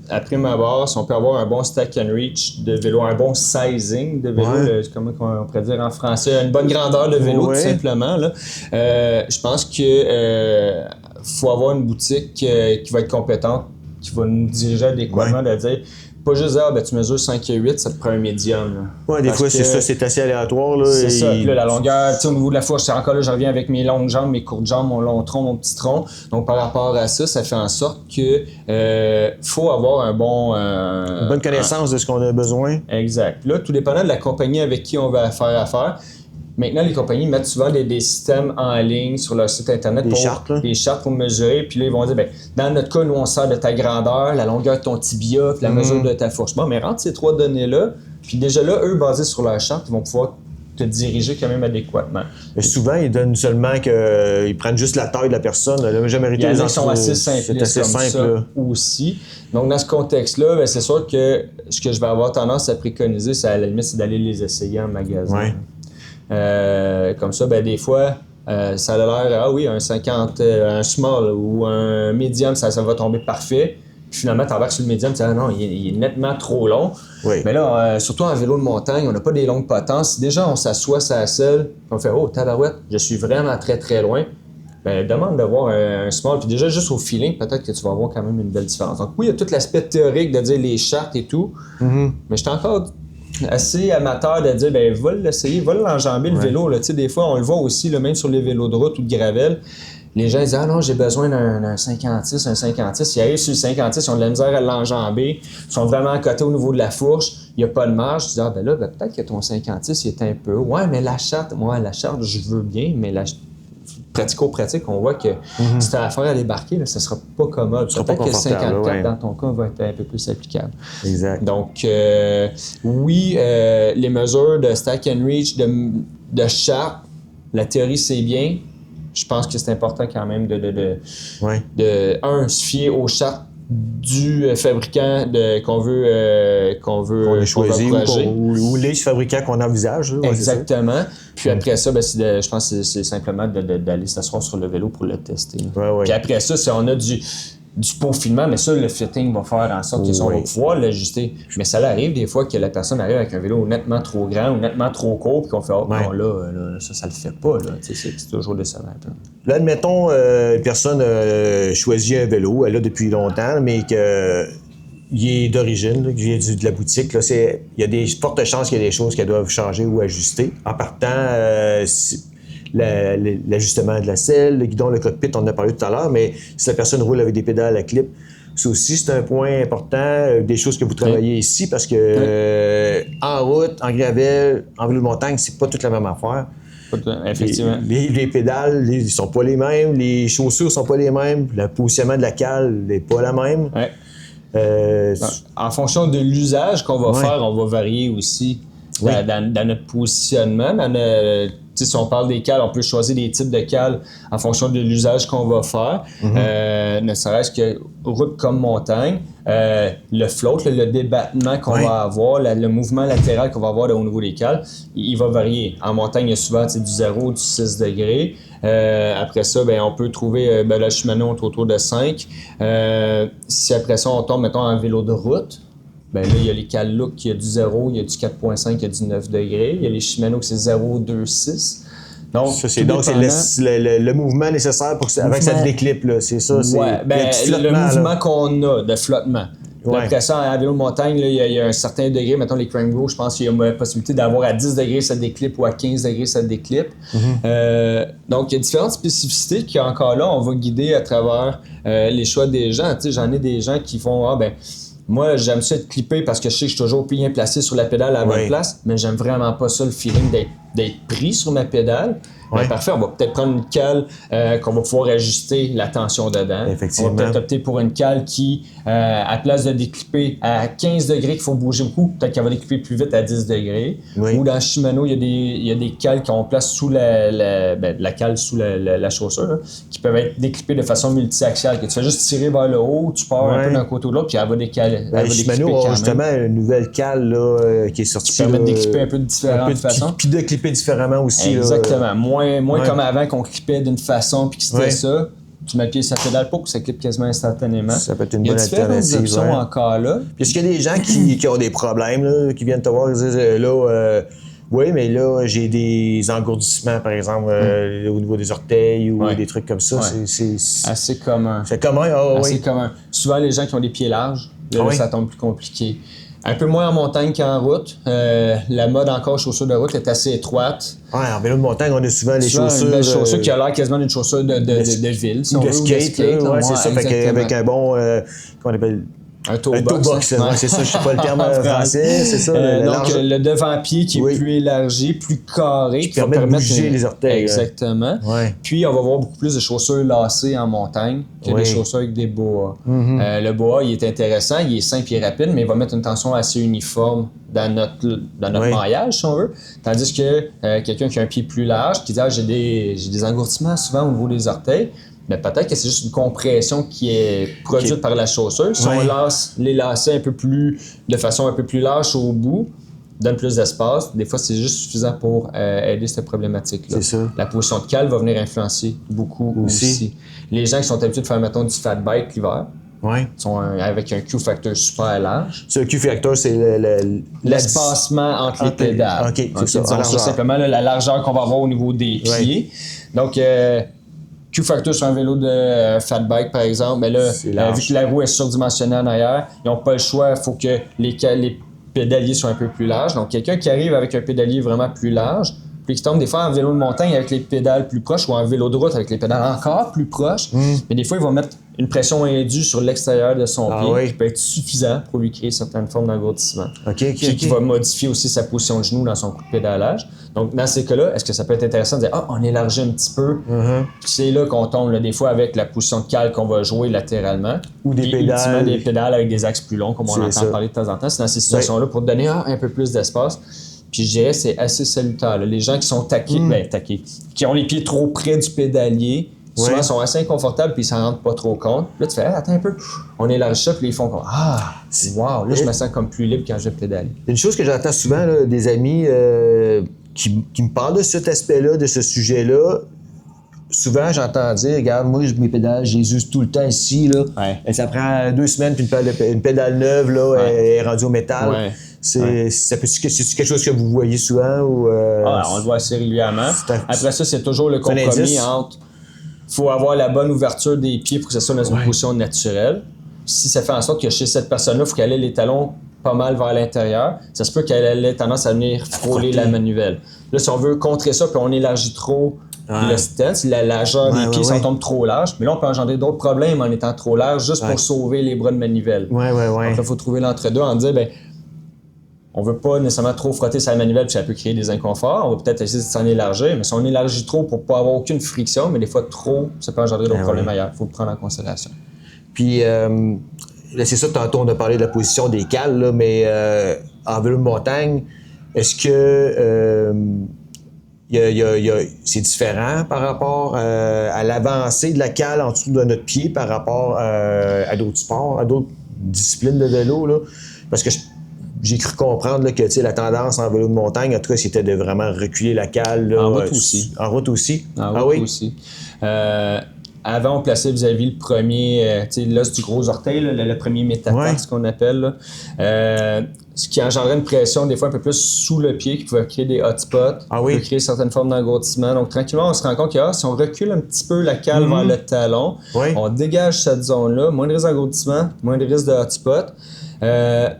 après ma barre, si on peut avoir un bon stack and reach de vélo, un bon sizing de vélo, comment on pourrait dire en français, une bonne grandeur de vélo tout simplement, là, je pense que faut avoir une boutique qui va être compétente, qui va nous diriger adéquatement, de dire pas juste dire, tu mesures 5 et 8, ça te prend un médium. Oui, des fois, c'est assez aléatoire. Là, c'est ça. Puis là, la longueur, au niveau de la fourche, c'est encore là, je reviens avec mes longues jambes, mes courtes jambes, mon long tronc, mon petit tronc. Donc, par rapport à ça, ça fait en sorte que faut avoir un bon... une bonne connaissance de ce qu'on a besoin. Exact. Là, tout dépendant de la compagnie avec qui on va faire affaire. Maintenant, les compagnies mettent souvent des systèmes en ligne sur leur site internet des chartes pour mesurer. Puis là, ils vont dire, dans notre cas, nous, on sert de ta grandeur, la longueur de ton tibia, puis la mesure de ta fourche. Bon, mais rentre ces 3 données-là. Puis déjà là, eux, basés sur leur charte, ils vont pouvoir te diriger quand même adéquatement. Mais souvent, ils donnent seulement qu'ils prennent juste la taille de la personne. La majorité des sont assez simples ça aussi. Donc, dans ce contexte-là, c'est sûr que ce que je vais avoir tendance à préconiser, c'est à la limite, c'est d'aller les essayer en magasin. Ouais. Comme ça, des fois, ça a l'air, un 50, un small ou un medium, ça va tomber parfait. Puis finalement, tu embarques sur le medium, tu dis, non, il est nettement trop long. Oui. Mais là, surtout en vélo de montagne, on n'a pas des longues potences. Si déjà on s'assoit sur la selle, on fait, tabarouette, je suis vraiment très, très loin. Demande d'avoir un small. Puis déjà, juste au feeling, peut-être que tu vas avoir quand même une belle différence. Donc oui, il y a tout l'aspect théorique de dire les chartes et tout. Mais je suis encore assez amateur de dire, va l'essayer, va l'enjamber le vélo. Là. Des fois, on le voit aussi, là, même sur les vélos de route ou de gravel. Les gens disent, non, j'ai besoin d'un 56, un 56. Ils arrivent sur le 56, ils ont de la misère à l'enjamber. Ils sont vraiment à côté au niveau de la fourche. Il n'y a pas de marge. Tu dis, peut-être que ton 56, il est un peu. Ouais, mais la charte, je veux bien, mais pratico-pratique, on voit que si tu as affaire à débarquer, là, ça ne sera pas commode. Peut-être que 54, dans ton cas, va être un peu plus applicable. Exact. Donc, oui, les mesures de stack and reach, de charte, la théorie, c'est bien. Je pense que c'est important quand même de se fier aux chartes du fabricant qu'on veut choisir ou les fabricants qu'on envisage. Là, exactement. Puis après ça, je pense que c'est simplement d'aller s'asseoir sur le vélo pour le tester. Puis après ça, si on a du peaufinement, mais ça, le fitting va faire en sorte qu'on va pouvoir l'ajuster. Mais ça arrive des fois que la personne arrive avec un vélo nettement trop grand ou nettement trop court, puis qu'on fait non, là, ça le fait pas. Là. C'est toujours décevant. Là, admettons, une personne choisit un vélo, elle l'a depuis longtemps, mais qu'il est d'origine, qu'il vient de la boutique. Là, il y a des fortes chances qu'il y ait des choses qu'elle doivent changer ou ajuster. En partant, l'ajustement de la selle, le guidon, le cockpit, on en a parlé tout à l'heure, mais si la personne roule avec des pédales à clip, ça aussi, c'est un point important, des choses que vous travaillez ici, parce que en route, en gravel, en vélo de montagne, c'est pas toute la même affaire. Effectivement. Les pédales, ils sont pas les mêmes, les chaussures sont pas les mêmes, le positionnement de la cale n'est pas la même. En fonction de l'usage qu'on va faire, on va varier aussi dans notre positionnement, si on parle des cales, on peut choisir des types de cales en fonction de l'usage qu'on va faire. Ne serait-ce que route comme montagne, le float, le débattement qu'on va avoir, le mouvement latéral qu'on va avoir au niveau des cales, il va varier. En montagne, il y a souvent du 0, du 6 degrés. Après ça, on peut trouver le Shimano autour de 5. Si après ça, on tombe, mettons, en vélo de route, là, il y a les cales Look qui a du 0, il y a du 4.5, il y a du 9 degrés. Il y a les Shimano qui c'est 0, 2, 6. Donc, c'est le mouvement nécessaire pour avant que ça te déclippe, là. C'est ça. Le mouvement qu'on a de flottement. Après ça, à vélo de montagne, là, il y a un certain degré. Mettons les Crango, je pense qu'il y a la possibilité d'avoir à 10 degrés ça déclippe ou à 15 degrés ça déclippe. Donc, il y a différentes spécificités qui, encore là, on va guider à travers les choix des gens. Tu sais, j'en ai des gens qui font moi, j'aime ça être clippé parce que je sais que je suis toujours bien placé sur la pédale à la bonne place, mais j'aime vraiment pas ça, le feeling d'être pris sur ma pédale. Parfait, on va peut-être prendre une cale qu'on va pouvoir ajuster la tension dedans. Effectivement. On va peut-être opter pour une cale qui, à place de déclipper à 15 degrés qu'il faut bouger beaucoup, peut-être qu'elle va déclipper plus vite à 10 degrés. Ou dans Shimano, il y a des cales qu'on place sous la cale sous la chaussure, là, qui peuvent être déclippées de façon multi-axiale, que tu fais juste tirer vers le haut, tu pars un peu d'un côté ou de l'autre, puis elle va décaler. Shimano a justement une nouvelle cale là, qui est sortie. Qui permet de déclipper un peu de différente façon. Puis de clipper différemment aussi. Exactement. Moins comme avant qu'on clippait d'une façon puis que c'était ça. tu mets le pied sur la pédale pour que ça clip quasiment instantanément. Ça peut être une Il y a bonne différentes alternative. options Ouais. encore là. Puis est-ce qu'il y a des gens qui ont des problèmes, là, qui viennent te voir et disent là, oui, mais là, j'ai des engourdissements, par exemple, au niveau des orteils ou des trucs comme ça. Ouais. C'est Assez commun. C'est commun, Assez commun. Souvent, les gens qui ont des pieds larges, là, oui. ça tombe plus compliqué. Un peu moins en montagne qu'en route. La mode encore chaussures de route est assez étroite. Ouais, en vélo de montagne, on a souvent les Souvent, chaussures. une belle chaussure qui a l'air quasiment d'une chaussure de ville. Si ou on de veut, skate, là, ouais, c'est ça. Fait avec un bon, comment on appelle? Un toe Un toe box, hein. c'est ça, je sais pas le terme français, c'est ça. Donc, le devant-pied qui est plus élargi, plus carré, qui permet de bouger les orteils. Exactement. Ouais. Puis, on va voir beaucoup plus de chaussures lacées en montagne que des chaussures avec des boas. Le boa, il est intéressant, il est simple et rapide, mais il va mettre une tension assez uniforme dans notre maillage, si on veut. Tandis que quelqu'un qui a un pied plus large, qui dit j'ai des engourdissements souvent au niveau des orteils, mais peut-être que c'est juste une compression qui est produite par la chaussure. Si on lace les lacets de façon un peu plus lâche au bout, donne plus d'espace, des fois c'est juste suffisant pour aider cette problématique-là. C'est ça. La position de cale va venir influencer beaucoup aussi. Les gens qui sont habitués de faire, mettons, du fat bike l'hiver, sont avec un Q-factor super large. Ce Q-factor, c'est l'espacement entre les pédales. OK, c'est ça. C'est simplement la largeur qu'on va avoir au niveau des pieds. Donc, Q-Factor sur un vélo de fat bike, par exemple, mais là, vu que la roue est surdimensionnée en arrière, ils n'ont pas le choix, il faut que les pédaliers soient un peu plus larges. Donc, quelqu'un qui arrive avec un pédalier vraiment plus large, puis qui tombe des fois en vélo de montagne avec les pédales plus proches ou en vélo de route avec les pédales encore plus proches, mais des fois, ils vont mettre une pression indue sur l'extérieur de son pied qui peut être suffisant pour lui créer certaines formes d'engourdissement. Qui va modifier aussi sa position de genou dans son coup de pédalage. Donc, dans ces cas-là, est-ce que ça peut être intéressant de dire « on élargit un petit peu Puis c'est là qu'on tombe, là, des fois, avec la position de cale qu'on va jouer latéralement. Ou des pédales. Des pédales avec des axes plus longs, comme on entend parler de temps en temps. C'est dans ces situations-là pour donner un peu plus d'espace. Puis je dirais c'est assez salutaire. Là. Les gens qui sont taqués, qui ont les pieds trop près du pédalier, souvent sont assez inconfortables puis ils s'en rendent pas trop compte. Là, tu fais attends un peu, on élargit ça, puis ils font comme wow, là, je me sens comme plus libre quand je pédale. Une chose que j'entends souvent, là, des amis qui me parlent de cet aspect-là, de ce sujet-là. Souvent, j'entends dire, regarde, moi, mes pédales, je les use tout le temps ici, là. Et ça prend 2 semaines, puis une pédale neuve, là, est rendue au métal. C'est quelque chose que vous voyez souvent? Ou, on le voit assez régulièrement. Après ça, c'est toujours le compromis entre... Il faut avoir la bonne ouverture des pieds pour que ça soit dans une position naturelle. Si ça fait en sorte que chez cette personne-là, il faut qu'elle ait les talons pas mal vers l'intérieur, ça se peut qu'elle ait tendance à venir frôler la manivelle. Là, si on veut contrer ça, puis on élargit trop le stance, la largeur des pieds, si on tombe trop large, mais là, on peut engendrer d'autres problèmes en étant trop large juste pour sauver les bras de manivelle. Donc là, il faut trouver l'entre-deux en disant, on veut pas nécessairement trop frotter sa manivelle puis ça peut créer des inconforts. On va peut-être essayer de s'en élargir, mais si on élargit trop pour pas avoir aucune friction, mais des fois trop, ça peut engendrer d'autres problèmes ailleurs. Il faut le prendre en considération. Puis, là, c'est ça, tantôt, on a parlé de la position des cales, là, mais en vélo de montagne, est-ce que c'est différent par rapport à l'avancée de la cale en dessous de notre pied par rapport à d'autres sports, à d'autres disciplines de vélo, là? Parce que j'ai cru comprendre là, que la tendance en vélo de montagne, en tout cas, c'était de vraiment reculer la cale. Là, en route aussi. En route aussi? En route aussi. Avant, on plaçait vis-à-vis le premier, l'os du gros orteil, là, le premier métatarse qu'on appelle. Là. Ce qui engendrait une pression des fois un peu plus sous le pied qui pouvait créer des hotspots, qui pouvait créer certaines formes d'engourdissement. Donc tranquillement, on se rend compte que si on recule un petit peu la cale vers le talon, on dégage cette zone-là, moins de risque d'engourdissement, moins de risque de hotspot.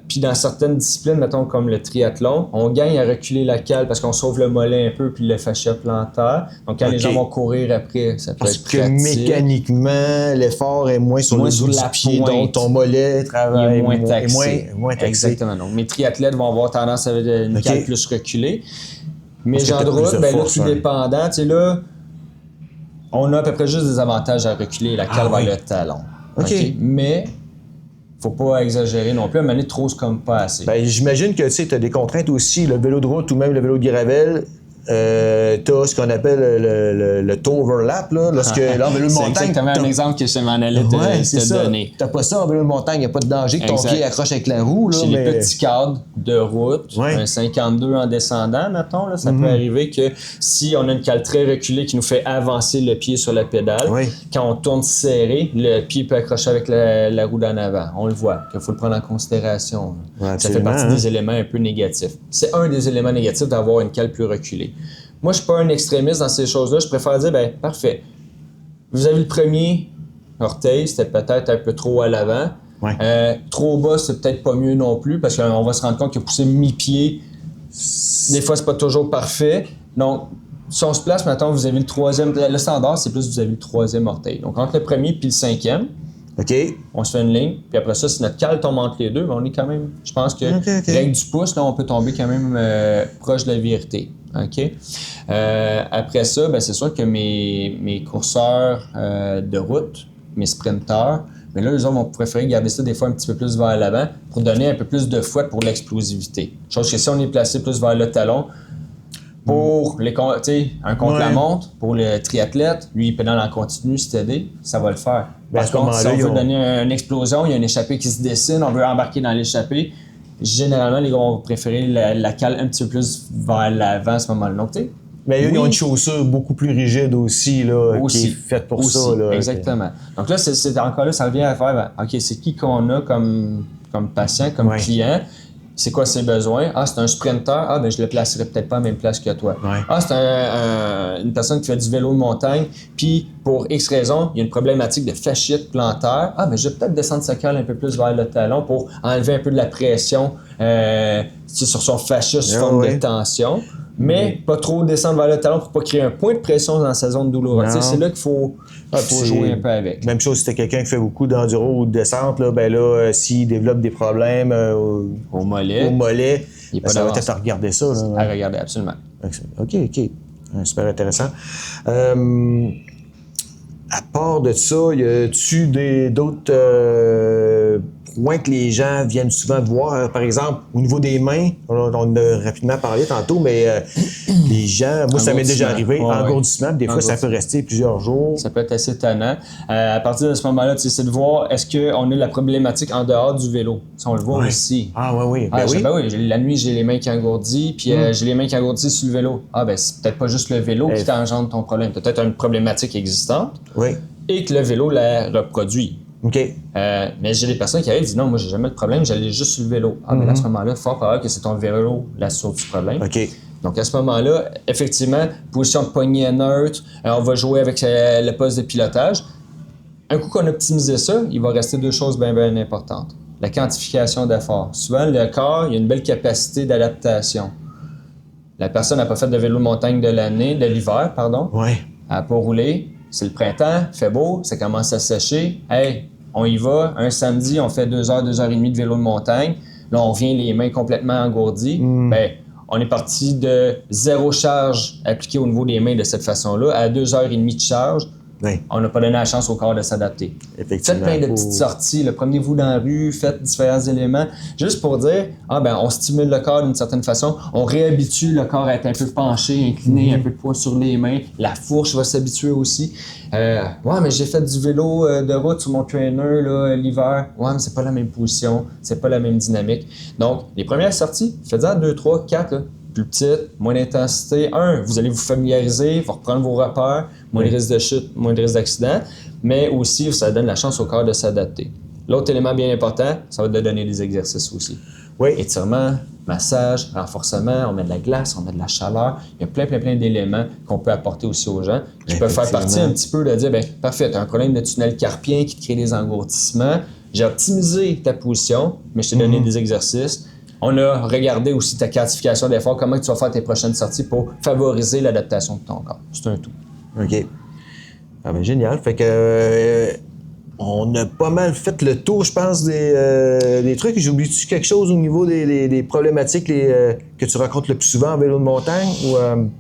Puis dans certaines disciplines, mettons comme le triathlon, on gagne à reculer la cale parce qu'on sauve le mollet un peu puis le fascia plantaire. Donc quand les gens vont courir après, ça peut être pratique. Parce que mécaniquement, l'effort est moins sur le bout du pied, donc ton mollet travaille moins taxé. Moins taxé. Exactement. Donc mes triathlètes vont avoir tendance à avoir une cale plus reculée. Mais gens de route, là, tout dépendant. Là, on a à peu près juste des avantages à reculer la cale vers le talon. Mais faut pas exagérer non plus. À un moment donné, trop, c'est comme pas assez. J'imagine que tu as des contraintes aussi. Le vélo de route ou même le vélo de gravel, t'as ce qu'on appelle le toe overlap, là, lorsque en vélo de montagne... C'est exactement un exemple que je m'en allais te donner. T'as pas ça en vélo de montagne, il n'y a pas de danger que ton pied accroche avec la roue. Là, chez les petits cadres de route, un 52 en descendant, mettons, là, ça peut arriver que si on a une cale très reculée qui nous fait avancer le pied sur la pédale, quand on tourne serré, le pied peut accrocher avec la roue d'en avant. On le voit, il faut le prendre en considération. Ça fait partie des éléments un peu négatifs. C'est un des éléments négatifs d'avoir une cale plus reculée. Moi, je suis pas un extrémiste dans ces choses-là. Je préfère dire, ben parfait. Vous avez le premier orteil, c'était peut-être un peu trop à l'avant. Trop bas, c'est peut-être pas mieux non plus, parce qu'on va se rendre compte que pousser mi-pied, des fois, c'est pas toujours parfait. Donc, si on se place, maintenant, vous avez le troisième. Le standard, c'est plus vous avez le troisième orteil. Donc, entre le premier puis le cinquième, on se fait une ligne. Puis après ça, si notre cale tombe entre les deux, ben on est quand même. Je pense que règle du pouce, là, on peut tomber quand même proche de la vérité. Après ça, ben, c'est sûr que mes courseurs de route, mes sprinteurs, mais là, eux autres vont préférer garder ça des fois un petit peu plus vers l'avant pour donner un peu plus de fouette pour l'explosivité. Chose que si on est placé plus vers le talon, pour un contre-la-montre, pour le triathlète, lui, il pédale en continu, steady, ça va le faire. Par contre, si on veut donner une explosion, il y a une échappée qui se dessine, on veut embarquer dans l'échappée, généralement, les gars vont préférer la cale un petit peu plus vers l'avant à ce moment-là. Donc, mais ils ont une chaussure beaucoup plus rigide aussi, là, qui est faite pour ça. Là, exactement. Donc là, c'est encore là, ça revient à faire, OK, c'est qui qu'on a comme patient, comme client? C'est quoi ses besoins? Ah, c'est un sprinter. Ah, ben je le placerai peut-être pas à la même place que toi. Ah, c'est une personne qui fait du vélo de montagne, puis pour X raison, il y a une problématique de fasciite plantaire. Ah, ben je vais peut-être descendre sa cale un peu plus vers le talon pour enlever un peu de la pression sur son fascia sous forme de tension. Mais pas trop descendre vers le talon pour pas créer un point de pression dans sa zone douloureuse. C'est là qu'il faut jouer un peu avec. Même chose si t'es quelqu'un qui fait beaucoup d'enduro ou de descente, là, ben là, s'il développe des problèmes au mollet, ça va peut-être à regarder ça. Là, à regarder, absolument. OK. Super intéressant. À part de ça, y a-tu d'autres points que les gens viennent souvent te voir? Par exemple, au niveau des mains, on a rapidement parlé tantôt, mais les gens, moi, ça m'est déjà arrivé, engourdissement, des fois, ça peut rester plusieurs jours. Ça peut être assez tannant. À partir de ce moment-là, c'est de voir est-ce qu'on a la problématique en dehors du vélo. Ça, on le voit aussi. Ah oui. La nuit, j'ai les mains qui engourdissent, puis j'ai les mains qui engourdissent sur le vélo. Ah ben, c'est peut-être pas juste le vélo qui t'engendre ton problème. Peut-être une problématique existante et que le vélo la reproduit. Mais j'ai des personnes qui arrivent et disent non, moi j'ai jamais de problème, j'allais juste sur le vélo. Ah, mais à ce moment-là, fort probable que c'est ton vélo la source du problème. Donc à ce moment-là, effectivement, position de poignet neutre, on va jouer avec le poste de pilotage. Un coup qu'on a optimisé ça, il va rester deux choses bien importantes. La quantification d'effort. Souvent, le corps, il y a une belle capacité d'adaptation. La personne n'a pas fait de vélo de montagne de l'hiver, pardon. Elle n'a pas roulé. C'est le printemps, il fait beau, ça commence à sécher. Hey, on y va. Un samedi, on fait 2 heures, 2 heures et demie de vélo de montagne. Là, on revient les mains complètement engourdies. Ben, on est parti de 0 charge appliquée au niveau des mains de cette façon-là à 2 heures et demie de charge. On n'a pas donné la chance au corps de s'adapter. Faites plein de petites sorties, promenez-vous dans la rue, faites différents éléments, juste pour dire, on stimule le corps d'une certaine façon, on réhabitue le corps à être un peu penché, incliné, un peu de poids sur les mains, la fourche va s'habituer aussi. Mais j'ai fait du vélo de route sur mon trainer l'hiver. Mais c'est pas la même position, c'est pas la même dynamique. Donc, les premières sorties, faites-en 2, 3, 4, plus petite, moins d'intensité. Vous allez vous familiariser, vous reprendre vos repères, moins de risque de chute, moins de risque d'accident, mais aussi, ça donne la chance au corps de s'adapter. L'autre élément bien important, ça va te donner des exercices aussi. Étirement, massage, renforcement, on met de la glace, on met de la chaleur. Il y a plein d'éléments qu'on peut apporter aussi aux gens qui peuvent faire partie un petit peu de dire, parfait, tu as un problème de tunnel carpien qui te crée des engourdissements. J'ai optimisé ta position, mais je t'ai donné des exercices. On a regardé aussi ta quantification d'efforts, comment tu vas faire tes prochaines sorties pour favoriser l'adaptation de ton corps. C'est un tout. OK. Génial. Fait que on a pas mal fait le tour, je pense, des trucs. J'ai oublié-tu quelque chose au niveau des problématiques que tu rencontres le plus souvent en vélo de montagne?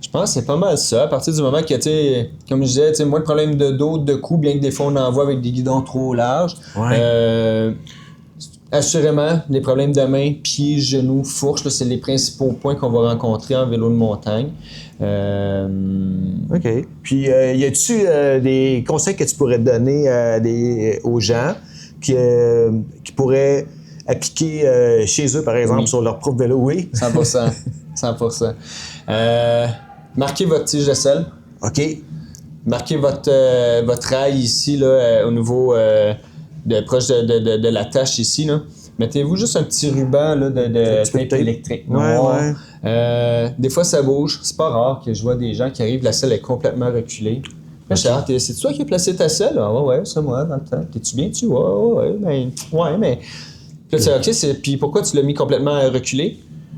Je pense que c'est pas mal ça. À partir du moment que, comme je disais, moins de problèmes de dos, de cou, bien que des fois on en voit avec des guidons trop larges. Assurément, des problèmes de main, pieds, genoux, fourches, là, c'est les principaux points qu'on va rencontrer en vélo de montagne. OK. Puis, y a-tu des conseils que tu pourrais donner aux gens qui pourraient appliquer chez eux, par exemple, sur leur propre vélo? Oui. 100%. 100%. Marquez votre tige de selle. OK. Marquez votre rail ici, là, au niveau proche de la tâche ici. Là. Mettez-vous juste un petit ruban là, de tape électrique noir. Ouais. Des fois, ça bouge. C'est pas rare que je vois des gens qui arrivent, la selle est complètement reculée. Okay. C'est toi qui as placé ta selle? Ah, ouais, c'est moi dans le temps. T'es-tu bien dessus? Ouais, mais. Puis là, tu sais, OK, puis pourquoi tu l'as mis complètement reculé?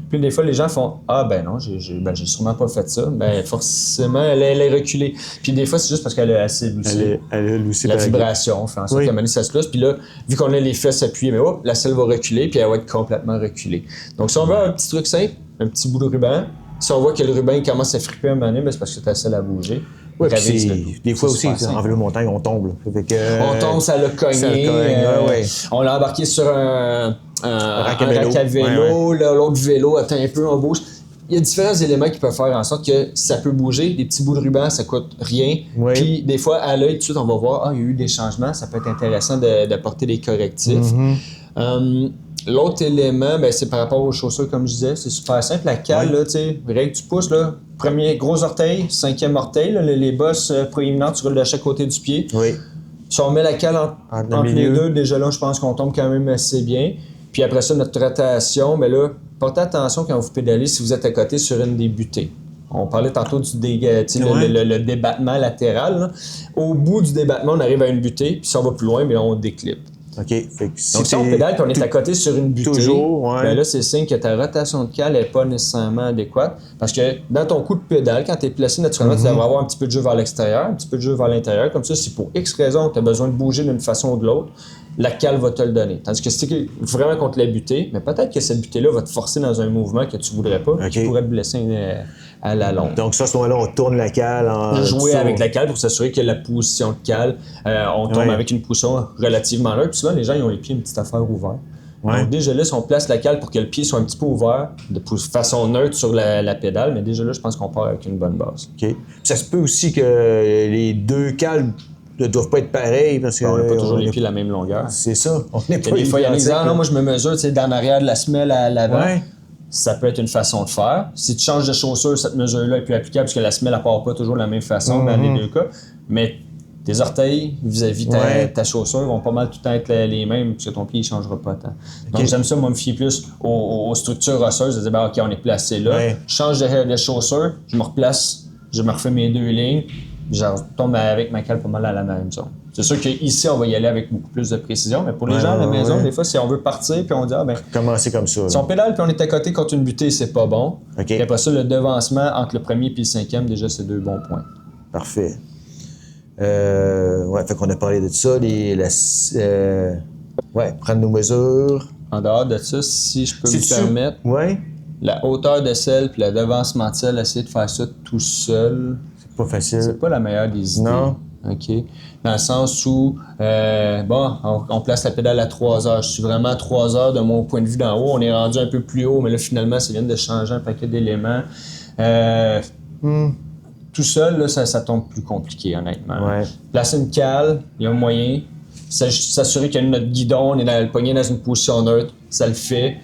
Puis des fois, les gens font « Ah, ben non, j'ai sûrement pas fait ça. » Ben forcément, elle est reculée. Puis des fois, c'est juste parce qu'elle a assez loussé. Elle a loussé. La vibration fait en sorte qu'à un moment donné, ça se lousse. Puis là, vu qu'on a les fesses appuyées, mais hop, la selle va reculer, puis elle va être complètement reculée. Donc, si on veut un petit truc simple, un petit bout de ruban, si on voit que le ruban il commence à friper un moment donné, ben c'est parce que ta selle a bougé. Oui, puis des fois aussi, en vélo montagne, on tombe. Là. On tombe, ça l'a cogné. On l'a embarqué sur un rack à vélo. L'autre vélo attend un peu, on bouge. Il y a différents éléments qui peuvent faire en sorte que ça peut bouger. Des petits bouts de ruban, ça coûte rien. Oui. Puis des fois, à l'œil, tout de suite, on va voir, il y a eu des changements. Ça peut être intéressant d'apporter des correctifs. L'autre élément, ben, c'est par rapport aux chaussures, comme je disais. C'est super simple. La cale, là, tu sais, règle du pouce, là. Premier gros orteil, cinquième orteil, là, les bosses proéminentes, tu roules de chaque côté du pied. Oui. Si on met la cale entre les deux, déjà là, je pense qu'on tombe quand même assez bien. Puis après ça, notre rotation, mais là, portez attention quand vous pédalez si vous êtes à côté sur une des butées. On parlait tantôt du le débattement latéral. Là. Au bout du débattement, on arrive à une butée, puis si on va plus loin, mais on déclippe. OK. Fait que donc, si on pédale et on est à côté sur une butée, toujours, ben là, c'est signe que ta rotation de cale n'est pas nécessairement adéquate. Parce que dans ton coup de pédale, quand tu es placé naturellement, tu devrais avoir un petit peu de jeu vers l'extérieur, un petit peu de jeu vers l'intérieur. Comme ça, si pour X raison, tu as besoin de bouger d'une façon ou de l'autre, la cale va te le donner. Tandis que si tu es vraiment contre la butée, mais peut-être que cette butée-là va te forcer dans un mouvement que tu ne voudrais pas, qui pourrait te blesser à la longue. Donc, ça, à ce moment-là, on tourne la cale jouer avec la cale pour s'assurer que la position de cale, on tombe avec une position relativement neutre. Puis souvent, les gens, ils ont les pieds une petite affaire ouverte. Donc, déjà là, si on place la cale pour que le pied soit un petit peu ouvert, de façon neutre sur la pédale, mais déjà là, je pense qu'on part avec une bonne base. OK. Puis ça se peut aussi que les deux cales ne doivent pas être pareils parce que. On n'a pas toujours les pieds de la même longueur. C'est ça. On n'est pas. Des fois, il y en a qui disent, non, moi, je me mesure, tu sais, dans l'arrière de la semelle à l'avant. Ouais. Ça peut être une façon de faire. Si tu changes de chaussure, cette mesure-là est plus applicable parce que la semelle ne part pas toujours de la même façon dans les deux cas. Mais tes orteils vis-à-vis ta chaussure vont pas mal tout le temps être les mêmes parce que ton pied ne changera pas tant. Donc, j'aime ça, moi, me fier plus aux structures osseuses, de dire, OK, on est placé là. Je change de chaussure, je me replace, je me refais mes deux lignes, je retombe avec ma cale pas mal à la même zone. C'est sûr qu'ici, on va y aller avec beaucoup plus de précision, mais pour les gens à la maison, des fois, si on veut partir puis on dit, commencer comme ça. Si on pédale puis on est à côté contre une butée, c'est pas bon. Puis après ça, le devancement entre le premier et le cinquième, déjà, c'est 2 bons points. Parfait. Fait qu'on a parlé de ça, prendre nos mesures. En dehors de ça, si je peux me permettre, la hauteur de selle puis le devancement de selle, essayer de faire ça tout seul. C'est pas facile. C'est pas la meilleure des idées. Non. OK. Dans le sens où, on place la pédale à 3 heures. Je suis vraiment à 3 heures de mon point de vue d'en haut. On est rendu un peu plus haut, mais là, finalement, ça vient de changer un paquet d'éléments. Tout seul, là, ça tombe plus compliqué, honnêtement. Placer une cale, il y a un moyen. S'assurer que notre guidon, on est le poignet dans une position neutre, ça le fait.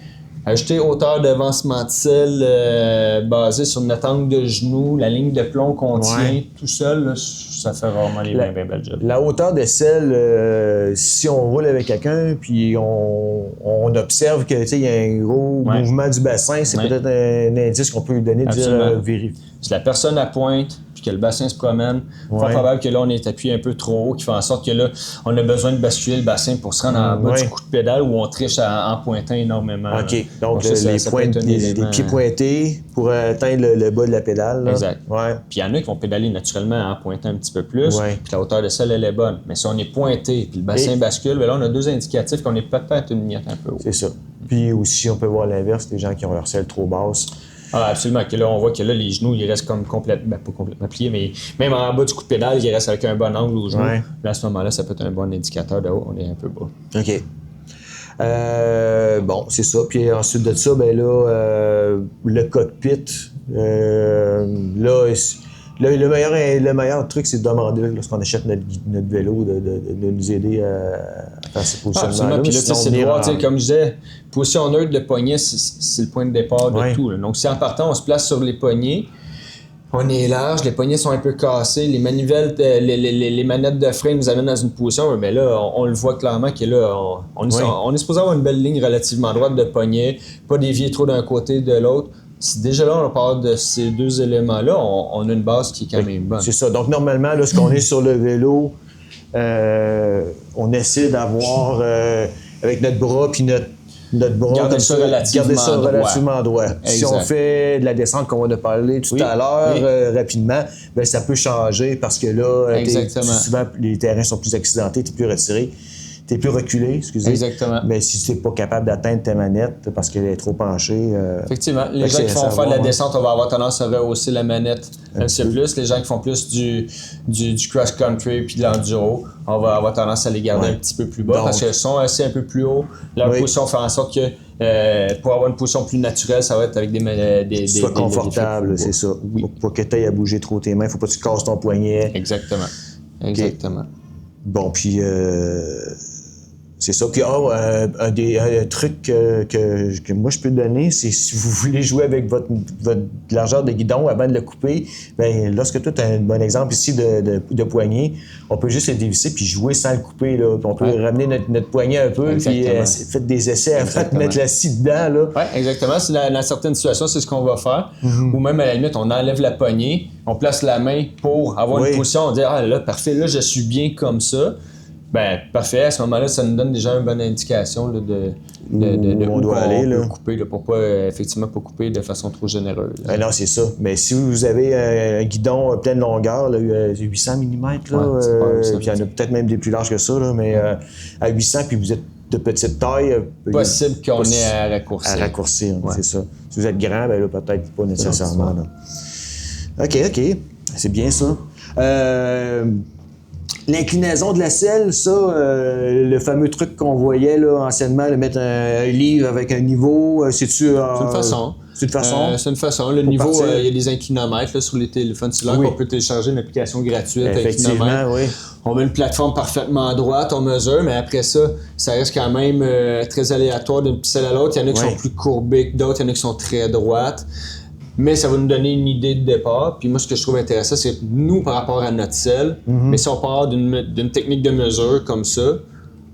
Ajouter hauteur d'avancement de selle basée sur notre angle de genou, la ligne de plomb qu'on tient, tout seul, là, ça fait vraiment les bien belles jobs. La hauteur de selle, si on roule avec quelqu'un puis on observe que il y a un gros mouvement du bassin, c'est peut-être un indice qu'on peut lui donner de dire vérifier. Si la personne à pointe puis que le bassin se promène, fort probable que là, on est appuyé un peu trop haut, qui fait en sorte que là, on a besoin de basculer le bassin pour se rendre en bas du coup de pédale où on triche en pointant énormément. OK. Donc, les pieds pointés pour atteindre le bas de la pédale. Là. Exact. Puis il y en a qui vont pédaler naturellement en pointant un petit peu plus, puis la hauteur de selle, elle est bonne. Mais si on est pointé puis le bassin bascule, bien là, on a 2 indicatifs qu'on est peut-être une miette un peu haut. C'est ça. Puis aussi, on peut voir l'inverse, les gens qui ont leur selle trop basse. Ah, absolument. Que là, on voit que là, les genoux, ils restent comme pas complètement pliés, mais même en bas du coup de pédale, ils restent avec un bon angle aux genoux. Là, à ce moment-là, ça peut être un bon indicateur de haut. On est un peu bas. OK. Bon, c'est ça. Puis ensuite de ça, ben là, le cockpit, le meilleur truc, c'est de demander, lorsqu'on achète notre vélo, de nous aider à faire ces positionnements-là. Puis là, c'est de voir, comme je disais, position neutre de poignet, c'est le point de départ de tout. Là. Donc, si en partant, on se place sur les poignets, on est large, les poignets sont un peu cassés, les manivelles, les manettes de frein nous amènent dans une position, mais là, on le voit clairement que là, on est supposé avoir une belle ligne relativement droite de poignet, pas dévier trop d'un côté de l'autre. Si déjà là, on parle de ces deux éléments-là, on a une base qui est quand même bonne. C'est ça. Donc, normalement, lorsqu'on est sur le vélo, on essaie d'avoir, avec notre bras puis notre bras, garder ça relativement droit. Si on fait de la descente qu'on va parler tout à l'heure, rapidement, ben, ça peut changer parce que là, souvent, les terrains sont plus accidentés, tu es plus retiré. T'es plus reculé, excusez. Exactement. Mais si tu n'es pas capable d'atteindre ta manette parce qu'elle est trop penchée... Effectivement. Les gens qui font faire de la descente, on va avoir tendance à rehausser la manette un petit peu plus. Les gens qui font plus du cross-country puis de l'enduro, on va avoir tendance à les garder un petit peu plus bas. Donc, parce qu'elles sont assez un peu plus haut. Leur position fait en sorte que pour avoir une position plus naturelle, ça va être avec des soit confortable, c'est ça. Oui. Pour que tu ailles à bouger trop tes mains, il ne faut pas que tu casses ton poignet. Exactement. Bon, puis... c'est ça. Puis un truc que moi je peux donner, c'est si vous voulez jouer avec votre largeur de guidon avant de le couper, bien, lorsque tu as un bon exemple ici de poignet, on peut juste le dévisser puis jouer sans le couper. Là. Puis on peut ramener notre poignet un peu, puis faites des essais avant de mettre la scie dedans. Oui, exactement. Dans certaines situations, c'est ce qu'on va faire. Ou même à la limite, on enlève la poignée, on place la main pour avoir une position, on dit « Ah là, parfait, là, je suis bien comme ça ». Ben parfait, à ce moment-là, ça nous donne déjà une bonne indication là, de où on doit aller là. Couper, là, pour effectivement pas couper de façon trop généreuse. Non, c'est ça. Mais si vous avez un guidon pleine longueur, là, 800 mm, là, puis il y en a peut-être même des plus larges que ça, là, mais à 800, puis vous êtes de petite taille... possible qu'on ait à raccourcir. À raccourcir, c'est ça. Si vous êtes grand, ben là, peut-être pas nécessairement. Là. OK. C'est bien ça. L'inclinaison de la selle, ça, le fameux truc qu'on voyait là, anciennement, de mettre un livre avec un niveau, c'est-tu... c'est une façon. C'est une façon. Le niveau, il y a des inclinomètres là, sur les téléphones cellulaires qu'on peut télécharger, une application gratuite. Effectivement, oui. On met une plateforme parfaitement droite, on mesure, mais après ça reste quand même très aléatoire d'une selle à l'autre. Il y en a qui sont plus courbées que d'autres, il y en a qui sont très droites. Mais ça va nous donner une idée de départ. Puis moi, ce que je trouve intéressant, c'est que nous, par rapport à notre selle, mais si on part d'une technique de mesure comme ça,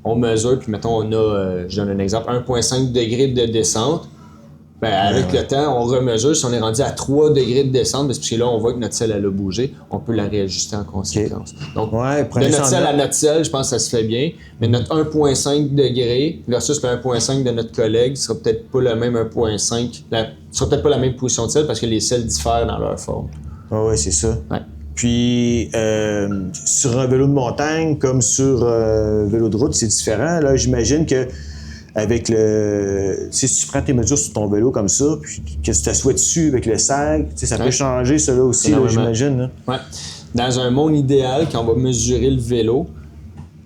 on mesure, puis mettons, on a, je donne un exemple, 1,5 degrés de descente. Ben, avec le temps, on remesure. Si on est rendu à 3 degrés de descente, parce que là, on voit que notre selle, elle a bougé, on peut la réajuster en conséquence. Donc, de notre selle à notre selle, je pense que ça se fait bien. Mais notre 1,5 degrés versus le 1,5 de notre collègue, ce sera peut-être pas le même 1,5. Ce sera peut-être pas la même position de selle parce que les selles diffèrent dans leur forme. Oui, c'est ça. Ouais. Puis, sur un vélo de montagne, comme sur un vélo de route, c'est différent. Là, j'imagine que avec si tu prends tes mesures sur ton vélo comme ça, puis que tu t'assois dessus avec le sag, ça peut changer ça là aussi, là, j'imagine. Oui. Dans un monde idéal, quand on va mesurer le vélo,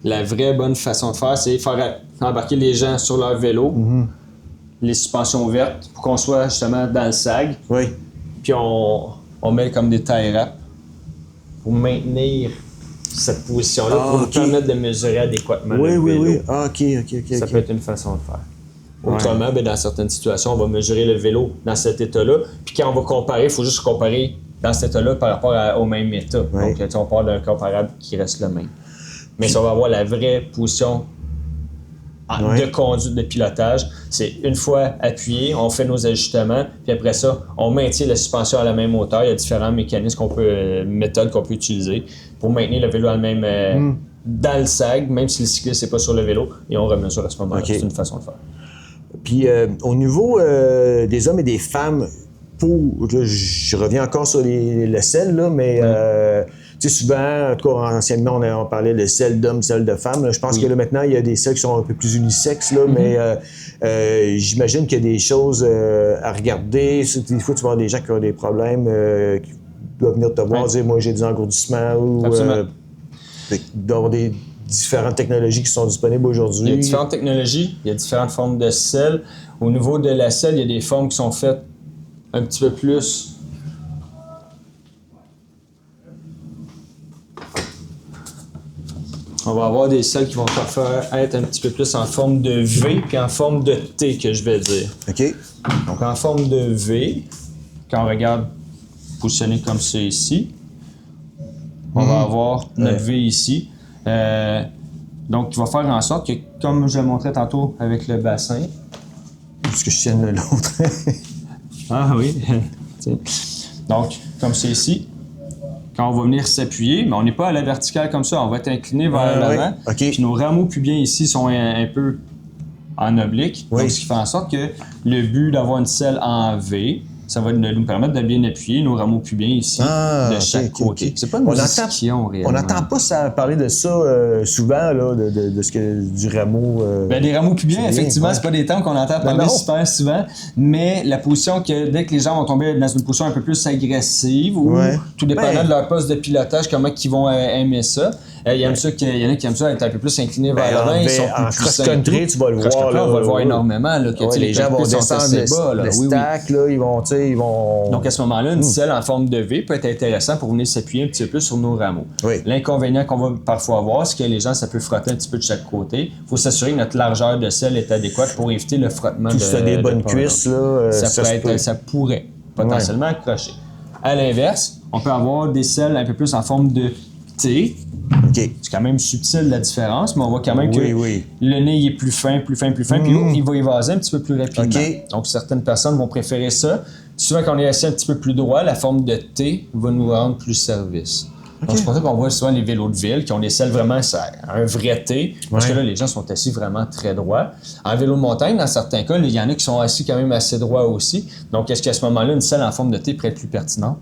la vraie bonne façon de faire, c'est faire embarquer les gens sur leur vélo, les suspensions ouvertes, pour qu'on soit justement dans le sag. Oui. Puis on met comme des tie wraps pour maintenir cette position-là, pour nous permettre de mesurer adéquatement le vélo. Oui. Ah, OK. Ça peut être une façon de faire. Autrement, ben, dans certaines situations, on va mesurer le vélo dans cet état-là. Puis quand on va comparer, il faut juste comparer dans cet état-là par rapport au même état. Oui. Donc, on parle d'un comparable qui reste le même. Mais si on va avoir la vraie position de conduite, de pilotage, c'est une fois appuyé, on fait nos ajustements, puis après ça, on maintient la suspension à la même hauteur. Il y a différents mécanismes méthodes qu'on peut utiliser pour maintenir le vélo à la même dans le sag, même si le cycliste n'est pas sur le vélo, et on remesure à ce moment-là. C'est une façon de faire. Puis au niveau des hommes et des femmes, je reviens encore sur le sel, là, mais tu sais, souvent, en tout cas, anciennement, on parlait de sel d'hommes, sel de femmes. Là. Je pense que là, maintenant, il y a des sels qui sont un peu plus unisexes, là, mais j'imagine qu'il y a des choses à regarder. Des fois, tu vas avoir des gens qui ont des problèmes, qui doivent venir te voir, dire « Moi, j'ai des engourdissements » ou d'avoir des différentes technologies qui sont disponibles aujourd'hui. Il y a différentes technologies, il y a différentes formes de sel. Au niveau de la selle, il y a des formes qui sont faites un petit peu plus... On va avoir des selles qui vont faire être un petit peu plus en forme de V puis en forme de T, que je vais dire. OK. Donc, en forme de V, quand on regarde positionné comme ça ici, on va avoir notre V ici. Donc, il va faire en sorte que, comme je le montrais tantôt avec le bassin... Parce que je tienne l'autre. Ah oui. Donc, comme c'est ici, quand on va venir s'appuyer, mais on n'est pas à la verticale comme ça, on va être incliné vers l'avant. Oui. OK. Puis nos rameaux pubiens ici sont un peu en oblique. Oui. Donc, ce qui fait en sorte que le but d'avoir une selle en V, ça va nous permettre de bien appuyer nos rameaux pubiens ici de chaque côté. C'est pas une position réellement. On n'entend pas parler de ça souvent, là, de ce que du rameau. Ben, des rameaux pubiens, effectivement, c'est pas des termes qu'on entend parler super souvent, mais la position que dès que les gens vont tomber dans une position un peu plus agressive ou tout dépendant de leur poste de pilotage, comment ils vont aimer ça. Il y en a qui aiment ça être un peu plus inclinés vers l'avant. Ils sont en cross-country, tu vas le voir. Là, on va le voir énormément. Là, que, les gens vont descendre le stack, là, ils vont... Donc, à ce moment-là, une selle en forme de V peut être intéressant pour venir s'appuyer un petit peu plus sur nos rameaux. Oui. L'inconvénient qu'on va parfois avoir, c'est que les gens, ça peut frotter un petit peu de chaque côté. Il faut s'assurer que notre largeur de selle est adéquate pour éviter le frottement Tout ça, des bonnes cuisses, là, ça pourrait potentiellement accrocher. À l'inverse, on peut avoir des selles un peu plus en forme de T. Okay. C'est quand même subtil la différence, mais on voit quand même que le nez il est plus fin, puis il va évaser un petit peu plus rapidement. Okay. Donc certaines personnes vont préférer ça. Souvent quand on est assis un petit peu plus droit, la forme de T va nous rendre plus service. Donc c'est pour ça qu'on voit souvent les vélos de ville qui ont des selles vraiment un vrai T, parce que là les gens sont assis vraiment très droits. En vélo de montagne, dans certains cas, il y en a qui sont assis quand même assez droits aussi. Donc est-ce qu'à ce moment-là, une selle en forme de T pourrait être plus pertinente?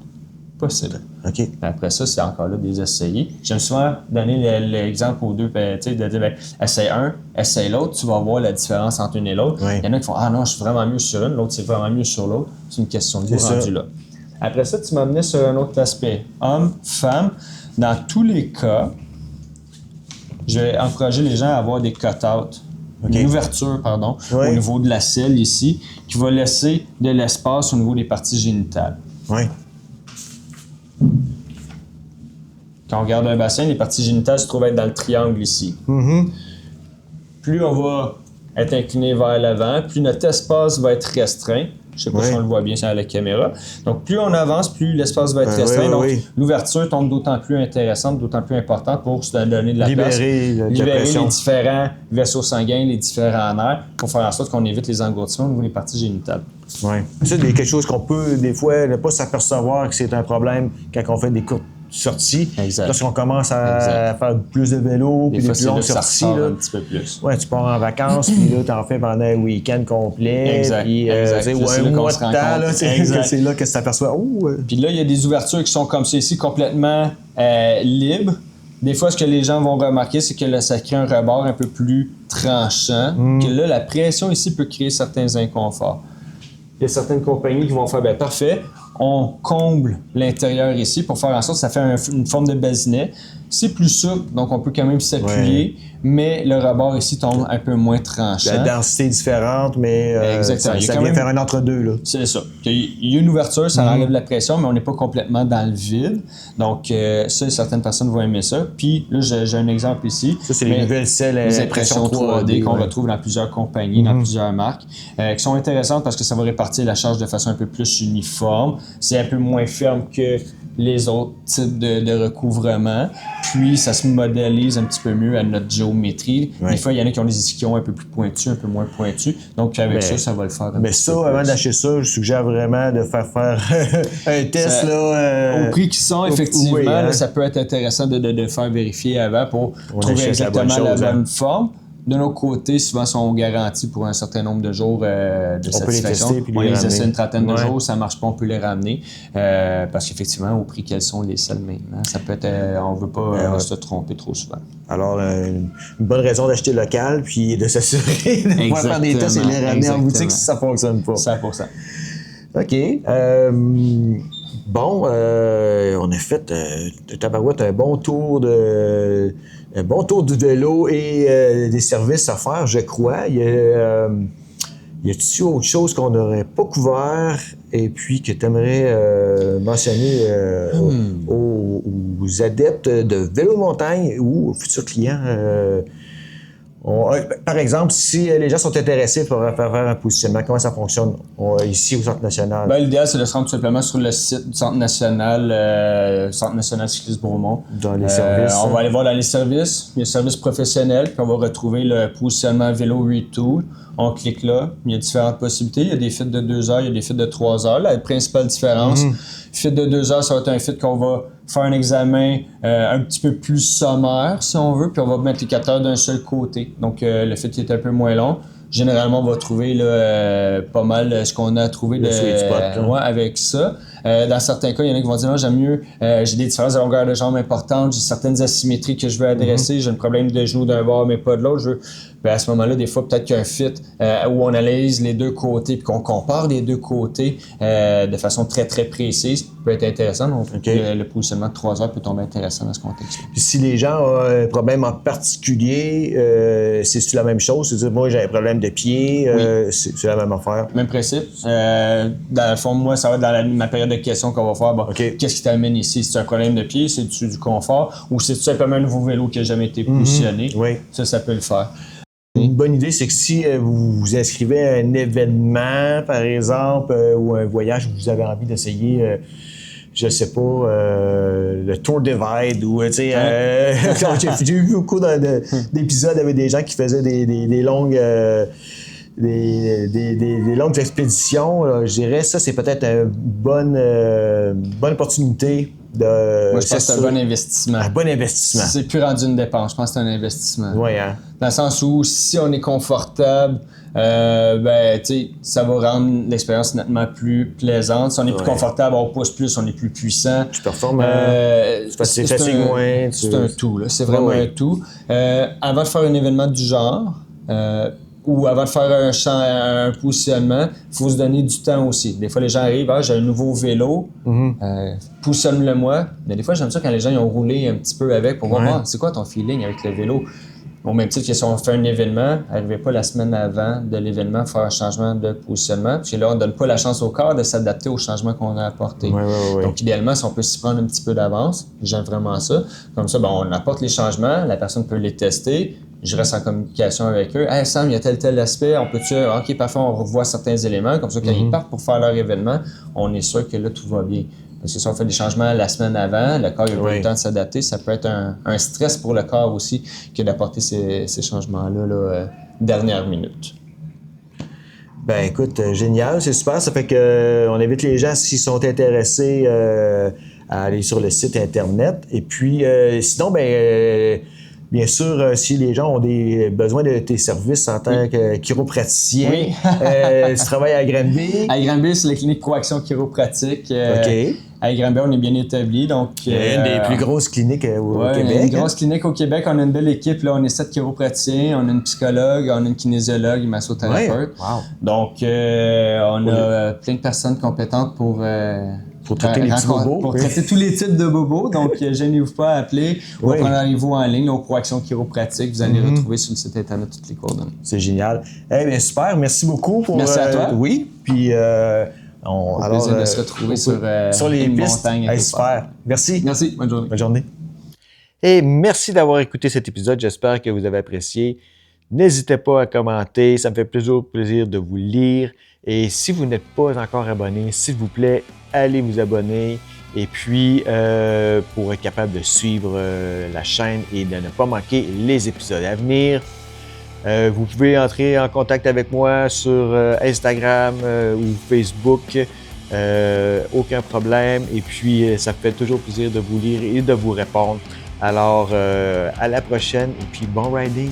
Possible. OK. Après ça, c'est encore là des essayés. J'aime souvent donner l'exemple aux deux, tu sais, de dire, essaye un, essaye l'autre, tu vas voir la différence entre une et l'autre. Oui. Il y en a qui font, ah non, je suis vraiment mieux sur une, l'autre, c'est vraiment mieux sur l'autre. C'est une question de goût rendu là. Après ça, tu m'amenais sur un autre aspect. Homme, femme, dans tous les cas, je vais encourager les gens à avoir des cut-outs. Okay. Une ouverture, pardon, au niveau de la selle ici, qui va laisser de l'espace au niveau des parties génitales. Oui. Quand on regarde un bassin, les parties génitales se trouvent être dans le triangle ici. Mm-hmm. Plus on va être incliné vers l'avant, plus notre espace va être restreint. Je ne sais pas si on le voit bien à la caméra. Donc, plus on avance, plus l'espace va être restreint. Donc, l'ouverture tombe d'autant plus intéressante, d'autant plus importante pour se donner de la place. Libérer les différents vaisseaux sanguins, les différents nerfs, pour faire en sorte qu'on évite les engourdissements au niveau des parties génitales. Oui. C'est quelque chose qu'on peut, des fois, ne pas s'apercevoir que c'est un problème quand on fait des courtes sorties. Exact. Lorsqu'on commence à faire plus de vélo, puis des plus longues sorties. Là, un petit peu plus. Ouais, tu pars en vacances, puis là, tu en fais pendant un week-end complet. Exact. Puis, ou un mois de temps, là, c'est là que tu t'aperçois. Puis là, il y a des ouvertures qui sont comme ça ici, complètement libres. Des fois, ce que les gens vont remarquer, c'est que là, ça crée un rebord un peu plus tranchant, que là, la pression ici peut créer certains inconforts. Il y a certaines compagnies qui vont faire, bien, parfait, on comble l'intérieur ici pour faire en sorte que ça fait une forme de basinet. C'est plus souple, donc on peut quand même s'appuyer, mais le rebord ici tombe un peu moins tranchant. La densité est différente, mais ça vient faire un entre-deux. Là. C'est ça. Il y a une ouverture, ça enlève la pression, mais on n'est pas complètement dans le vide. Donc, ça, certaines personnes vont aimer ça. Puis là, j'ai un exemple ici. Ça, c'est les nouvelles selles les impressions 3D qu'on retrouve dans plusieurs compagnies, dans plusieurs marques, qui sont intéressantes parce que ça va répartir la charge de façon un peu plus uniforme. C'est un peu moins ferme que les autres types de recouvrement. Puis, ça se modélise un petit peu mieux à notre géométrie. Des fois, il y en a qui ont des ischions un peu plus pointus, un peu moins pointus. Donc, avec ça va le faire un petit peu plus. Avant d'acheter ça, je suggère vraiment de faire un test. Au prix qu'ils sont, effectivement, là, ça peut être intéressant de faire vérifier avant pour trouver exactement la bonne forme. De nos côtés, souvent, sont garantis pour un certain nombre de jours de satisfaction. On les essaie une trentaine de jours, ça ne marche pas, on peut les ramener. Parce qu'effectivement, au prix qu'elles sont les selles maintenant, ça peut être, on ne veut pas se tromper trop souvent. Alors, une bonne raison d'acheter local, puis de s'assurer de pouvoir faire des tests et les ramener en boutique si ça ne fonctionne pas. 100%. OK. Bon, on a fait, tabarouette, un bon tour de un bon tour du vélo et des services à faire, je crois. Y a-t-il autre chose qu'on n'aurait pas couvert et puis que tu aimerais mentionner aux adeptes de vélo de montagne ou aux futurs clients? Par exemple, si les gens sont intéressés pour faire un positionnement, comment ça fonctionne ici au Centre national? Ben, l'idéal, c'est de se rendre tout simplement sur le site du Centre national cycliste Bromont. Dans les services. On va aller voir dans les services. Il y a le service professionnel, puis on va retrouver le positionnement vélo Retool. On clique là. Il y a différentes possibilités. Il y a des fits de 2 heures, il y a des fits de 3 heures. La principale différence, fit de 2 heures, ça va être un fit qu'on va faire un examen un petit peu plus sommaire, si on veut, puis on va mettre les capteurs d'un seul côté. Donc, le fit est un peu moins long. Généralement, on va trouver là, pas mal ce qu'on a trouvé avec ça. Dans certains cas, il y en a qui vont dire non, j'aime mieux, j'ai des différences de longueur de jambe importantes, j'ai certaines asymétries que je veux adresser, j'ai un problème de genou d'un bord mais pas de l'autre. Ben à ce moment-là, des fois, peut-être qu'il y a un fit où on analyse les deux côtés puis qu'on compare les deux côtés de façon très, très précise. Ça peut être intéressant. Donc, le positionnement de 3 heures peut tomber intéressant dans ce contexte-là. Puis si les gens ont un problème en particulier, c'est-tu la même chose? C'est-à-dire, moi, j'ai un problème de pied, c'est la même affaire? Même principe. Dans le fond, moi, ça va être dans ma période de questions qu'on va faire. Bon, qu'est-ce qui t'amène ici? C'est un problème de pied? C'est-tu du confort? Ou c'est tout simplement un nouveau vélo qui n'a jamais été positionné? Ça peut le faire. Une bonne idée, c'est que si vous vous inscrivez à un événement, par exemple, ou un voyage où vous avez envie d'essayer, je sais pas, le Tour Divide ou, tu sais, j'ai vu beaucoup d'épisodes avec des gens qui faisaient des longues... Des longues expéditions, là, je dirais, ça, c'est peut-être une bonne opportunité de... Moi, je pense que c'est un bon investissement. Un bon investissement. C'est plus rendu une dépense. Je pense que c'est un investissement. Oui, hein? Dans le sens où, si on est confortable, ben, tu sais, ça va rendre l'expérience nettement plus plaisante. Si on est plus confortable, on pousse plus, on est plus puissant. Tu performes, c'est facile moins. C'est un tout, là. C'est vraiment un tout. Avant de faire un événement du genre, ou avant de faire un positionnement, il faut se donner du temps aussi. Des fois, les gens arrivent, j'ai un nouveau vélo, positionne-le-moi. Mais des fois, j'aime ça quand les gens ils ont roulé un petit peu avec pour voir, c'est quoi ton feeling avec le vélo? Au même titre que si on fait un événement, n'arrivez pas la semaine avant de l'événement faire un changement de positionnement, parce que là, on ne donne pas la chance au corps de s'adapter au changement qu'on a apporté. Donc, idéalement, si on peut s'y prendre un petit peu d'avance, j'aime vraiment ça. Comme ça, on apporte les changements, la personne peut les tester, je reste en communication avec eux. « Hey Sam, il y a tel aspect, on peut-tu... OK, parfois, on revoit certains éléments. » Comme ça, quand ils partent pour faire leur événement, on est sûr que là, tout va bien. Parce que si on fait des changements la semaine avant, le corps n'a pas eu le temps de s'adapter, ça peut être un stress pour le corps aussi que d'apporter ces changements-là dernière minute. Ben écoute, génial, c'est super. Ça fait que on invite les gens, s'ils sont intéressés, à aller sur le site Internet. Et puis, sinon, bien sûr, si les gens ont besoin de tes services en tant que chiropraticien, tu travailles à Granby. À Granby, c'est la clinique Proaction Chiropratique. À Granby, on est bien établi. Donc, une des plus grosses cliniques au Québec. Une grosse clinique au Québec. On a une belle équipe. Là, on est 7 chiropraticiens, on a une psychologue, on a une kinésiologue, une massothérapeute. Donc, on a plein de personnes compétentes pour traiter les petits bobos. Pour traiter tous les types de bobos. Donc, gênez-vous pas à appeler ou à prendre rendez-vous en ligne au Proaction Chiropratique. Vous allez retrouver sur le site Internet toutes les coordonnées. C'est génial. Bien, super. Merci beaucoup. Merci à toi. Oui. Puis, au plaisir de se retrouver sur les pistes. Montagnes. Super. Merci. Merci. Bonne journée. Bonne journée. Et merci d'avoir écouté cet épisode. J'espère que vous avez apprécié. N'hésitez pas à commenter. Ça me fait toujours plaisir de vous lire. Et si vous n'êtes pas encore abonné, s'il vous plaît, allez vous abonner. Et puis, pour être capable de suivre la chaîne et de ne pas manquer les épisodes à venir. Vous pouvez entrer en contact avec moi sur Instagram ou Facebook. Aucun problème. Et puis, ça fait toujours plaisir de vous lire et de vous répondre. Alors, à la prochaine et puis bon riding!